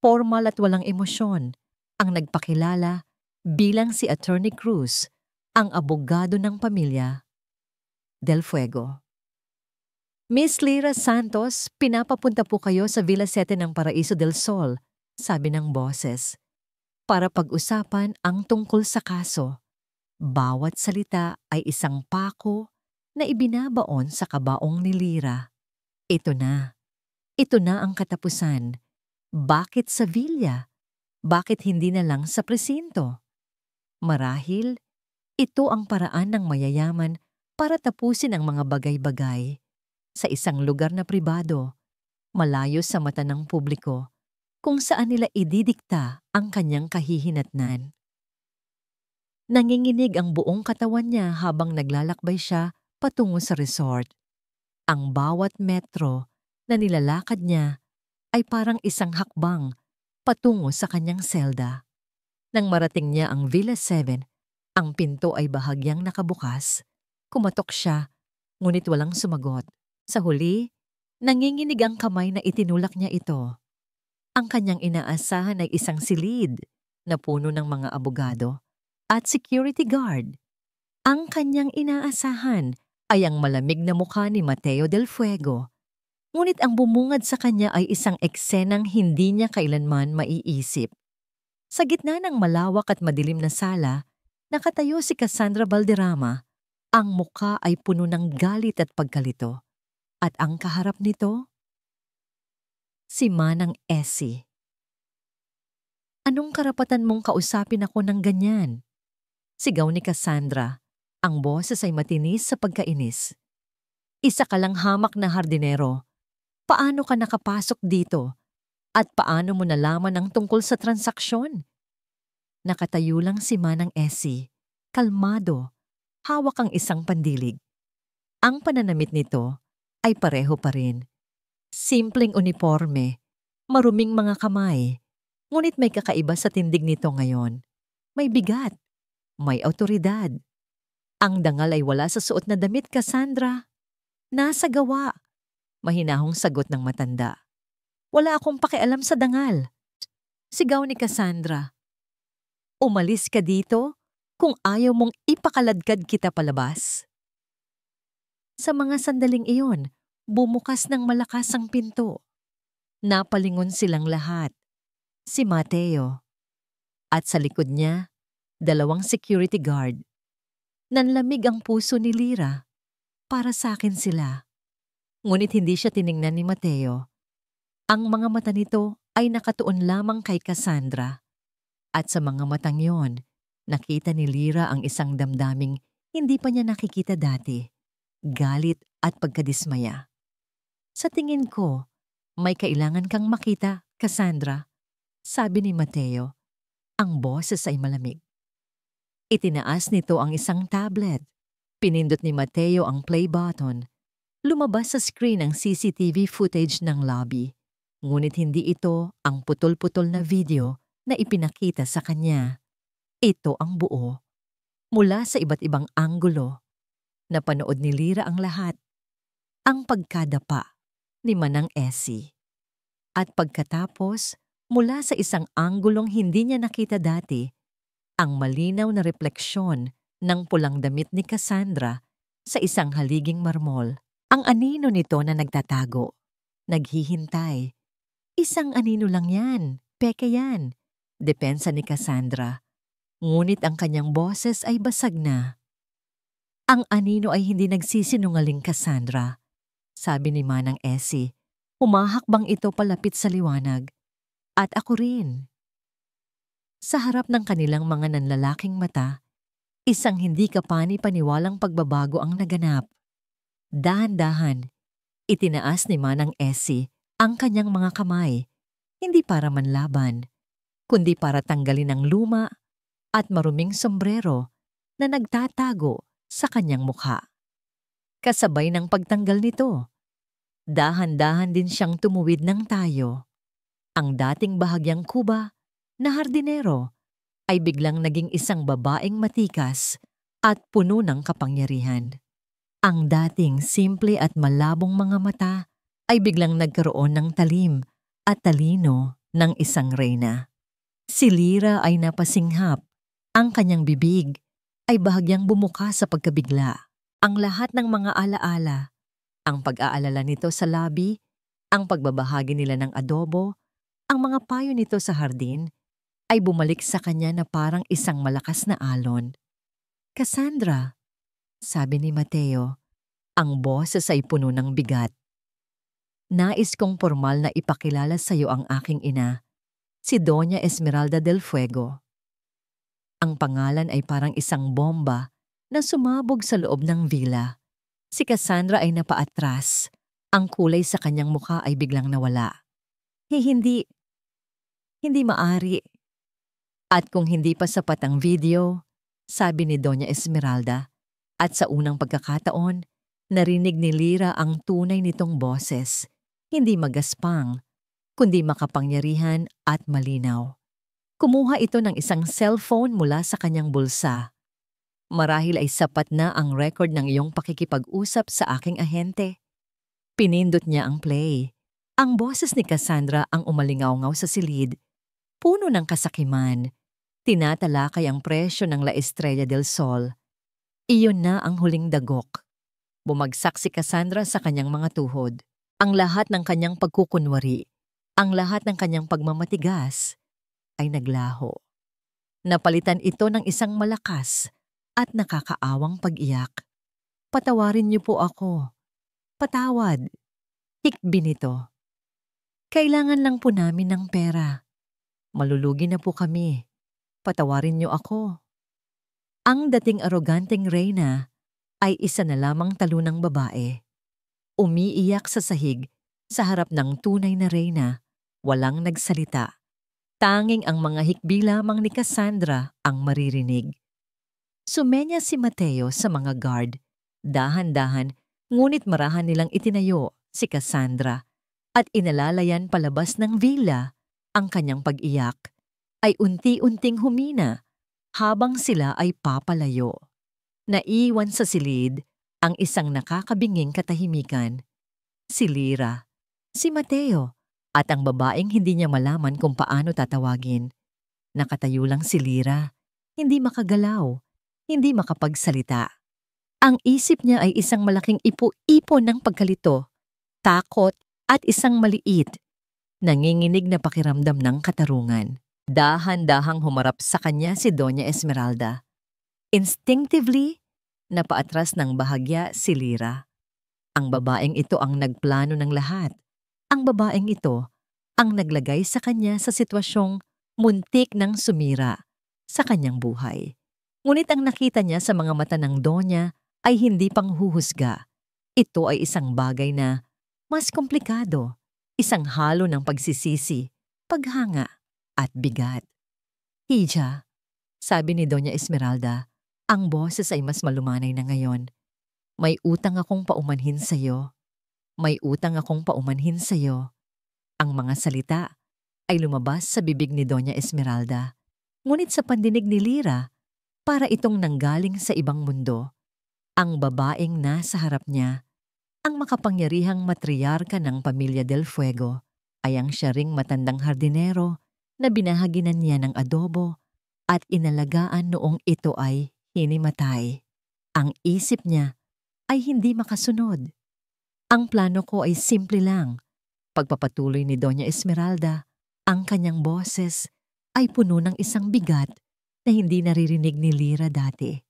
formal at walang emosyon, ang nagpakilala bilang si Attorney Cruz, ang abogado ng pamilya Del Fuego. "Miss Lyra Santos, pinapapunta po kayo sa Villa 7 ng Paraiso del Sol," sabi ng boses, "para pag-usapan ang tungkol sa kaso." Bawat salita ay isang pako na ibinabaon sa kabaong ni Lyra. Ito na. Ito na ang katapusan. Bakit sa villa? Bakit hindi na lang sa presinto? Marahil, ito ang paraan ng mayayaman para tapusin ang mga bagay-bagay sa isang lugar na pribado, malayo sa mata ng publiko, kung saan nila ididikta ang kanyang kahihinatnan. Nanginginig ang buong katawan niya habang naglalakbay siya patungo sa resort. Ang bawat metro na nilalakad niya ay parang isang hakbang patungo sa kanyang selda. Nang marating niya ang Villa 7, ang pinto ay bahagyang nakabukas. Kumatok siya, ngunit walang sumagot. Sa huli, nanginginig ang kamay na itinulak niya ito. Ang kanyang inaasahan ay isang silid na puno ng mga abogado at security guard. Ang kanyang inaasahan ay ang malamig na mukha ni Mateo del Fuego. Ngunit ang bumungad sa kanya ay isang eksenang hindi niya kailanman maiisip. Sa gitna ng malawak at madilim na sala, nakatayo si Cassandra Valderrama. Ang mukha ay puno ng galit at pagkalito. At ang kaharap nito, si Manang Essie. "Anong karapatan mong kausapin ako ng ganyan?" Sigaw ni Cassandra. Ang boses ay matinis sa pagkainis. "Isa ka lang hamak na hardinero. Paano ka nakapasok dito? At paano mo nalaman ang tungkol sa transaksyon?" Nakatayo lang si Manang Essie, kalmado, hawak ang isang pandilig. Ang pananamit nito ay pareho pa rin. Simpleng uniforme, maruming mga kamay, ngunit may kakaiba sa tindig nito ngayon. May bigat, may awtoridad. Ang dangal ay wala sa suot na damit, Cassandra. Nasa gawa. Mahinahong sagot ng matanda. Wala akong pakialam sa dangal. Sigaw ni Cassandra. Umalis ka dito kung ayaw mong ipakaladkad kita palabas. Sa mga sandaling iyon, bumukas ng malakas ang pinto. Napalingon silang lahat. Si Mateo. At sa likod niya, 2 security guard. Nanlamig ang puso ni Lyra. Para sa akin sila. Ngunit hindi siya tiningnan ni Mateo. Ang mga mata nito ay nakatuon lamang kay Cassandra. At sa mga matang yon, nakita ni Lyra ang isang damdaming hindi pa niya nakikita dati. Galit at pagkadismaya. Sa tingin ko, may kailangan kang makita, Cassandra. Sabi ni Mateo. Ang boses ay malamig. Itinaas nito ang isang tablet. Pinindot ni Mateo ang play button. Lumabas sa screen ang CCTV footage ng lobby. Ngunit hindi ito ang putol-putol na video na ipinakita sa kanya. Ito ang buo. Mula sa iba't ibang anggulo. Napanood ni Lyra ang lahat. Ang pagkadapa ni Manang Essie. At pagkatapos, mula sa isang anggulong hindi niya nakita dati, ang malinaw na refleksyon ng pulang damit ni Cassandra sa isang haliging marmol. Ang anino nito na nagtatago, naghihintay. Isang anino lang yan, peke yan, depensa ni Cassandra. Ngunit ang kanyang boses ay basag na. Ang anino ay hindi nagsisinungaling, Cassandra, sabi ni Manang Essie. Humahakbang ito palapit sa liwanag. At ako rin. Sa harap ng kanilang mga nanlalaking mata, isang hindi kapani-paniwalang pagbabago ang naganap. Dahan-dahan, itinaas ni Manang Essie ang kanyang mga kamay, hindi para manlaban, kundi para tanggalin ang luma at maruming sombrero na nagtatago sa kanyang mukha. Kasabay ng pagtanggal nito, dahan-dahan din siyang tumuwid ng tayo. Ang dating bahagyang kuba na hardinero ay biglang naging isang babaeng matikas at puno ng kapangyarihan. Ang dating simple at malabong mga mata ay biglang nagkaroon ng talim at talino ng isang reyna. Si Lyra ay napasinghap. Ang kanyang bibig ay bahagyang bumuka sa pagkabigla. Ang lahat ng mga alaala, ang pag-aalala nito sa labi, ang pagbabahagi nila ng adobo, ang mga payo nito sa hardin, ay bumalik sa kanya na parang isang malakas na alon. Cassandra, sabi ni Mateo, ang boses ay puno ng bigat. Nais kong formal na ipakilala sa iyo ang aking ina, si Doña Esmeralda del Fuego. Ang pangalan ay parang isang bomba na sumabog sa loob ng villa. Si Cassandra ay napaatras. Ang kulay sa kanyang mukha ay biglang nawala. Hindi maari. At kung hindi pa sapat ang video, sabi ni Doña Esmeralda, at sa unang pagkakataon, narinig ni Lyra ang tunay nitong boses, hindi magaspang, kundi makapangyarihan at malinaw. Kumuha ito ng isang cellphone mula sa kanyang bulsa. Marahil ay sapat na ang record ng iyong pakikipag-usap sa aking ahente. Pinindot niya ang play. Ang boses ni Cassandra ang umalingaw-ngaw sa silid. Puno ng kasakiman. Tinatalakay ang presyo ng La Estrella del Sol. Iyon na ang huling dagok. Bumagsak si Cassandra sa kanyang mga tuhod. Ang lahat ng kanyang pagkukunwari, ang lahat ng kanyang pagmamatigas, ay naglaho. Napalitan ito ng isang malakas at nakakaawang pag-iyak. Patawarin niyo po ako. Patawad. Hikbi nito. Kailangan lang po namin ng pera. Malulugi na po kami. Patawarin niyo ako. Ang dating aroganteng reyna ay isa na lamang talunang babae. Umiiyak sa sahig sa harap ng tunay na reyna, walang nagsalita. Tanging ang mga hikbi lamang ni Cassandra ang maririnig. Sumenya si Mateo sa mga guard. Dahan-dahan Ngunit marahan nilang itinayo si Cassandra at inalalayan palabas ng villa. Ang kanyang pag-iyak ay unti-unting humina habang sila ay papalayo. Naiwan sa silid ang isang nakakabinging katahimikan, si Lyra, si Mateo, at ang babaeng hindi niya malaman kung paano tatawagin. Nakatayo lang si Lyra, hindi makagalaw, hindi makapagsalita. Ang isip niya ay isang malaking ipo-ipo ng pagkalito, takot at isang maliit, nanginginig na pakiramdam ng katarungan. Dahan-dahang humarap sa kanya si Doña Esmeralda. Instinctively, napaatras ng bahagya si Lyra. Ang babaeng ito ang nagplano ng lahat. Ang babaeng ito ang naglagay sa kanya sa sitwasyong muntik ng sumira sa kanyang buhay. Ngunit ang nakita niya sa mga mata ng Donya ay hindi panghuhusga. Ito ay isang bagay na mas komplikado, isang halo ng pagsisisi, paghanga, at bigat. Hija, sabi ni Doña Esmeralda, ang boses ay mas malumanay na ngayon. May utang akong paumanhin sa'yo. May utang akong paumanhin sa'yo. Ang mga salita ay lumabas sa bibig ni Doña Esmeralda. Ngunit sa pandinig ni Lyra, para itong nanggaling sa ibang mundo. Ang babaeng nasa harap niya, ang makapangyarihang matriarka ng pamilya Del Fuego, ay ang siya ring matandang hardinero na binahaginan niya ng adobo at inalagaan noong ito ay hinimatay. Ang isip niya ay hindi makasunod. Ang plano ko ay simple lang. Pagpapatuloy ni Doña Esmeralda, ang kanyang boses ay puno ng isang bigat na hindi naririnig ni Lyra dati.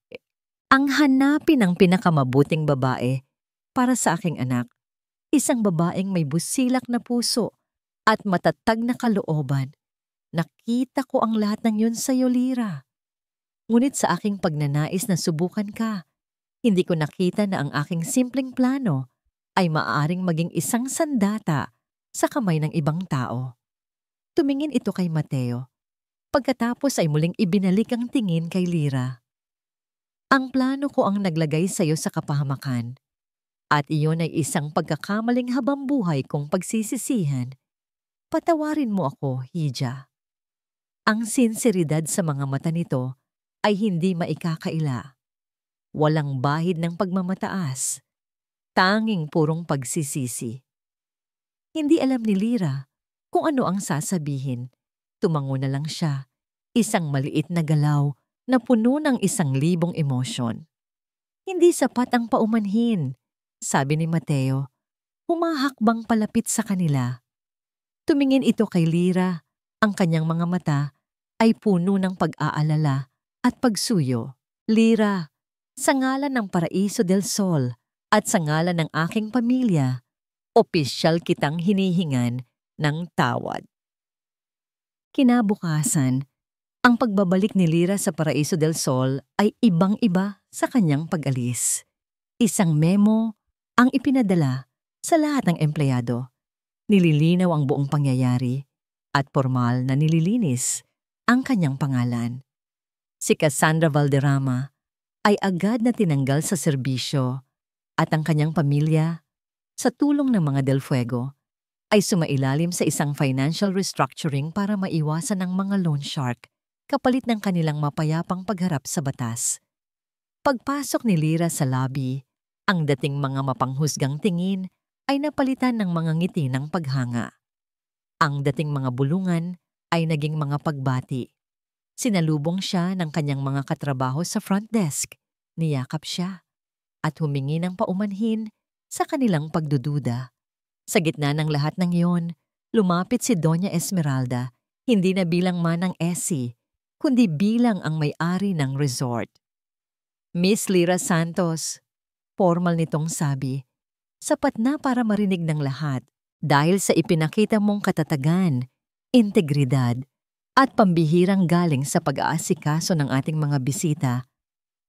Ang hanapin ng pinakamabuting babae para sa aking anak, isang babaeng may busilak na puso at matatag na kalooban. Nakita ko ang lahat ng yun sa iyo, Lyra. Ngunit sa aking pagnanais na subukan ka, hindi ko nakita na ang aking simpleng plano ay maaaring maging isang sandata sa kamay ng ibang tao. Tumingin ito kay Mateo. Pagkatapos ay muling ibinalik ang tingin kay Lyra. Ang plano ko ang naglagay sa iyo sa kapahamakan, at iyon ay isang pagkakamaling habambuhay kong pagsisisihan. Patawarin mo ako, Hija. Ang sinseridad sa mga mata nito ay hindi maikakaila. Walang bahid ng pagmamataas, tanging purong pagsisisi. Hindi alam ni Lyra kung ano ang sasabihin. Tumango na lang siya, isang maliit na galaw na puno ng 1,000 emosyon. Hindi sapat ang paumanhin, sabi ni Mateo, humahakbang palapit sa kanila. Tumingin ito kay Lyra, ang kanyang mga mata ay puno ng pag-aalala at pagsuyo. Lyra, sa ngalan ng Paraiso del Sol at sa ngalan ng aking pamilya, opisyal kitang hinihingan ng tawad. Kinabukasan, ang pagbabalik ni Lyra sa Paraiso del Sol ay ibang-iba sa kanyang pag-alis. Isang memo ang ipinadala sa lahat ng empleyado. Nililinaw ang buong pangyayari at formal na nililinis ang kanyang pangalan. Si Cassandra Valderrama ay agad na tinanggal sa serbisyo at ang kanyang pamilya, sa tulong ng mga Del Fuego, ay sumailalim sa isang financial restructuring para maiwasan ang mga loan shark kapalit ng kanilang mapayapang pagharap sa batas. Pagpasok ni Lyra sa lobby, ang dating mga mapanghusgang tingin ay napalitan ng mga ngiti ng paghanga. Ang dating mga bulungan ay naging mga pagbati. Sinalubong siya ng kanyang mga katrabaho sa front desk, niyakap siya, at humingi ng paumanhin sa kanilang pagdududa. Sa gitna ng lahat ng iyon, lumapit si Doña Esmeralda, hindi na bilang manang Essie, kundi bilang ang may-ari ng resort. Miss Lyra Santos, formal nitong sabi, sapat na para marinig ng lahat dahil sa ipinakita mong katatagan, integridad, at pambihirang galing sa pag-aasikaso ng ating mga bisita.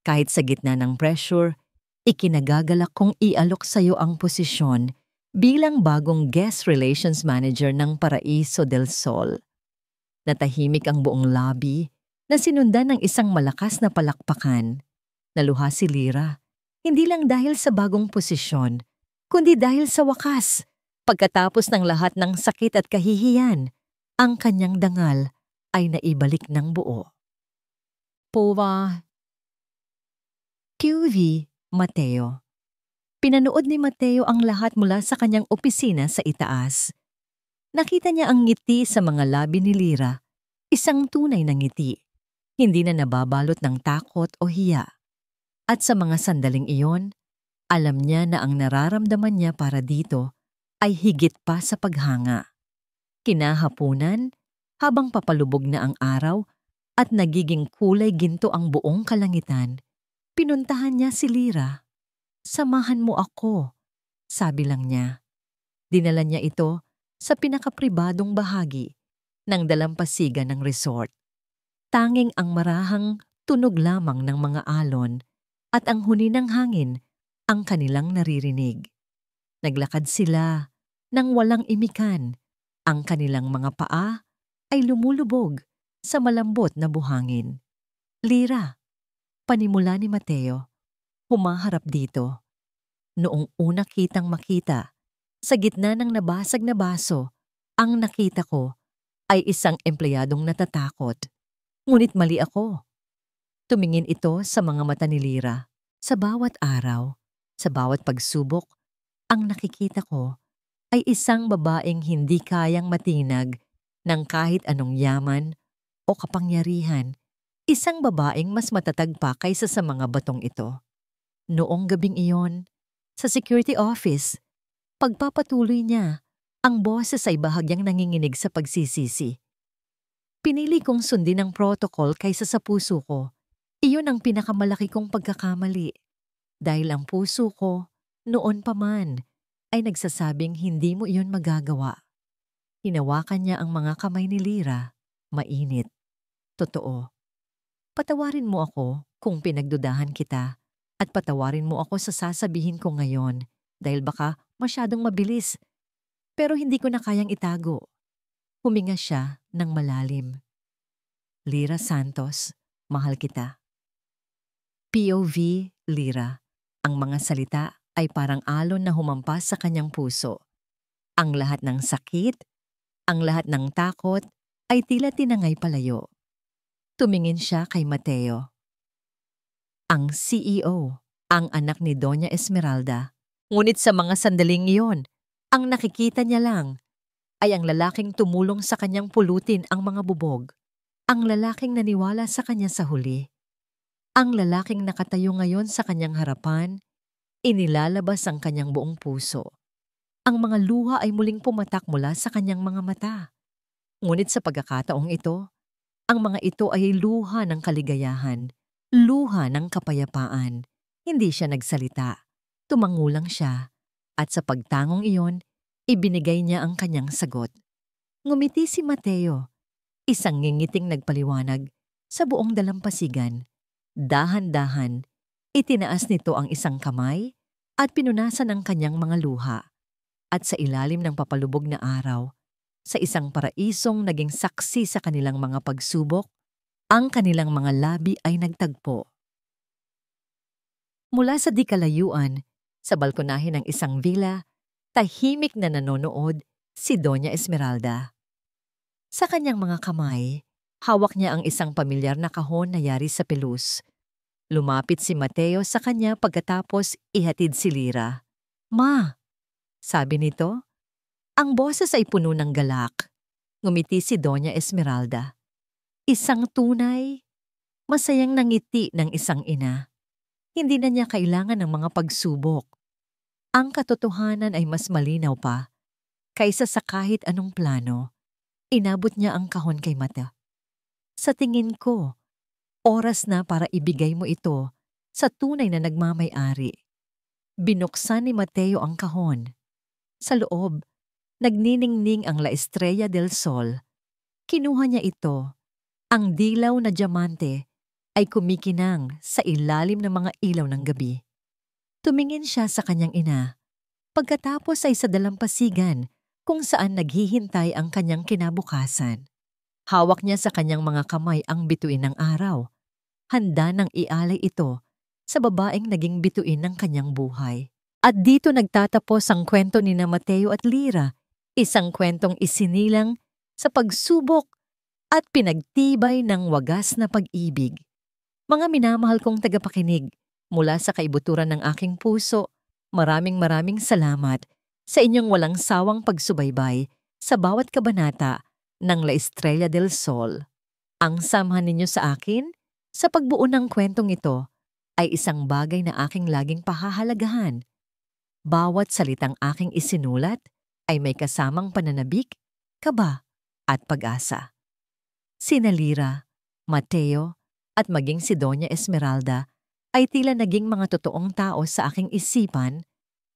Kahit sa gitna ng pressure, ikinagagalak kong ialok sa iyo ang posisyon bilang bagong guest relations manager ng Paraiso del Sol. Natahimik ang buong lobby na sinundan ng isang malakas na palakpakan. Naluha si Lyra. Hindi lang dahil sa bagong posisyon, kundi dahil sa wakas, pagkatapos ng lahat ng sakit at kahihiyan, ang kanyang dangal ay naibalik ng buo. Pova QV Mateo. Pinanood ni Mateo ang lahat mula sa kanyang opisina sa itaas. Nakita niya ang ngiti sa mga labi ni Lyra, isang tunay na ngiti, hindi na nababalot ng takot o hiya. At sa mga sandaling iyon, alam niya na ang nararamdaman niya para dito ay higit pa sa paghanga. Kinahapunan, habang papalubog na ang araw at nagiging kulay ginto ang buong kalangitan, pinuntahan niya si Lyra. "Samahan mo ako," sabi lang niya. Dinala niya ito sa pinakapribadong bahagi ng dalampasigan ng resort. Tanging ang marahang tunog lamang ng mga alon at ang huni ng hangin ang kanilang naririnig. Naglakad sila nang walang imikan. Ang kanilang mga paa ay lumulubog sa malambot na buhangin. "Lyra," panimula ni Mateo, humaharap dito. Noong una kitang makita, sa gitna ng nabasag na baso, ang nakita ko ay isang empleyadong natatakot. Ngunit mali ako. Tumingin ito sa mga mata ni Lyra. Sa bawat araw, sa bawat pagsubok, ang nakikita ko ay isang babaeng hindi kayang matinag ng kahit anong yaman o kapangyarihan. Isang babaeng mas matatag pa kaysa sa mga batong ito. Noong gabing iyon, sa security office, pagpapatuloy niya, ang boses ay bahagyang nanginginig sa pagsisisi. "Pinili kong sundin ang protocol kaysa sa puso ko. Iyon ang pinakamalaki kong pagkakamali. Dahil ang puso ko, noon pa man, ay nagsasabing hindi mo iyon magagawa." Hinawakan niya ang mga kamay ni Lyra, mainit. "Totoo. Patawarin mo ako kung pinagdudahan kita at patawarin mo ako sa sasabihin ko ngayon dahil baka masyadong mabilis, pero hindi ko na kayang itago." Huminga siya ng malalim. "Lyra Santos, mahal kita." POV Lyra. Ang mga salita ay parang alon na humampas sa kanyang puso. Ang lahat ng sakit, ang lahat ng takot ay tila tinangay palayo. Tumingin siya kay Mateo. Ang CEO, ang anak ni Doña Esmeralda. Ngunit sa mga sandaling iyon, ang nakikita niya lang ay ang lalaking tumulong sa kanyang pulutin ang mga bubog. Ang lalaking naniwala sa kanya sa huli. Ang lalaking nakatayo ngayon sa kanyang harapan, inilalabas ang kanyang buong puso. Ang mga luha ay muling pumatak mula sa kanyang mga mata. Ngunit sa pagkakataong ito, ang mga ito ay luha ng kaligayahan, luha ng kapayapaan. Hindi siya nagsalita. Tumangulang siya, at sa pagtangong iyon, ibinigay niya ang kanyang sagot. Ngumiti si Mateo, isang ngingiting nagpaliwanag sa buong dalampasigan. Dahan-dahan, itinaas nito ang isang kamay at pinunasan ang kanyang mga luha. At sa ilalim ng papalubog na araw, sa isang paraisong naging saksi sa kanilang mga pagsubok, ang kanilang mga labi ay nagtagpo. Mula sa di kalayuan, sa balkonahe ng isang villa, tahimik na nanonood si Doña Esmeralda. Sa kanyang mga kamay, hawak niya ang isang pamilyar na kahon na yari sa pelus. Lumapit si Mateo sa kanya pagkatapos ihatid si Lyra. "Ma," sabi nito. Ang boses ay puno ng galak. Ngumiti si Doña Esmeralda. Isang tunay, masayang nangiti ng isang ina. Hindi na niya kailangan ng mga pagsubok. Ang katotohanan ay mas malinaw pa kaysa sa kahit anong plano. Inabot niya ang kahon kay Mata. "Sa tingin ko, oras na para ibigay mo ito sa tunay na nagmamay-ari." Binuksan ni Mateo ang kahon. Sa loob, nagniningning ang La Estrella del Sol. Kinuha niya ito. Ang dilaw na diamante ay kumikinang sa ilalim ng mga ilaw ng gabi. Tumingin siya sa kanyang ina. Pagkatapos ay sa dalampasigan kung saan naghihintay ang kanyang kinabukasan. Hawak niya sa kanyang mga kamay ang bituin ng araw. Handa nang ialay ito sa babaeng naging bituin ng kanyang buhay. At dito nagtatapos ang kwento ni na Mateo at Lyra, isang kwentong isinilang sa pagsubok at pinagtibay ng wagas na pag-ibig. Mga minamahal kong tagapakinig, mula sa kaibuturan ng aking puso, maraming salamat sa inyong walang sawang pagsubaybay sa bawat kabanata ng La Estrella del Sol. Ang samahan ninyo sa akin sa pagbuo ng kwentong ito ay isang bagay na aking laging pahahalagahan. Bawat salitang aking isinulat ay may kasamang pananabik, kaba at pag-asa. Sina Lyra, Mateo at maging si Doña Esmeralda ay tila naging mga totoong tao sa aking isipan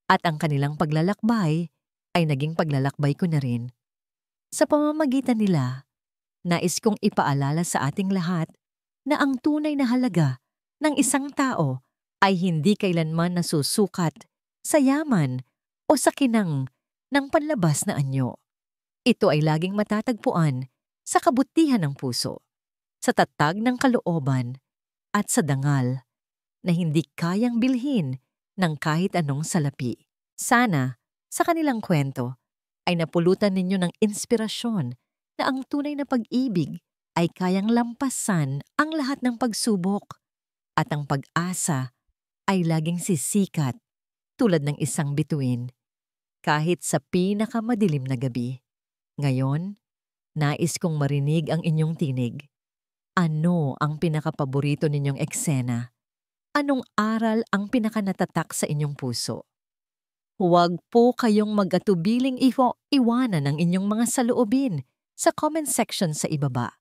at ang kanilang paglalakbay ay naging paglalakbay ko na rin. Sa pamamagitan nila, nais kong ipaalala sa ating lahat na ang tunay na halaga ng isang tao ay hindi kailanman nasusukat sa yaman o sa kinang ng panlabas na anyo. Ito ay laging matatagpuan sa kabutihan ng puso, sa tatag ng kalooban at sa dangal na hindi kayang bilhin ng kahit anong salapi. Sana, sa kanilang kwento, ay napulutan ninyo ng inspirasyon na ang tunay na pag-ibig ay kayang lampasan ang lahat ng pagsubok at ang pag-asa ay laging sisikat tulad ng isang bituin kahit sa pinakamadilim na gabi. Ngayon, nais kong marinig ang inyong tinig. Ano ang pinakapaborito ninyong eksena? Anong aral ang pinakanatatak sa inyong puso? Huwag po kayong mag-atubiling iwanan ang inyong mga saloobin sa comment section sa ibaba.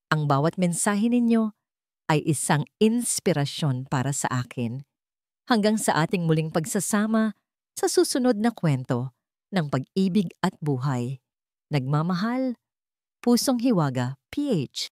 Ang bawat mensahe ninyo ay isang inspirasyon para sa akin. Hanggang sa ating muling pagsasama sa susunod na kwento ng pag-ibig at buhay. Nagmamahal, Pusong Hiwaga, PH.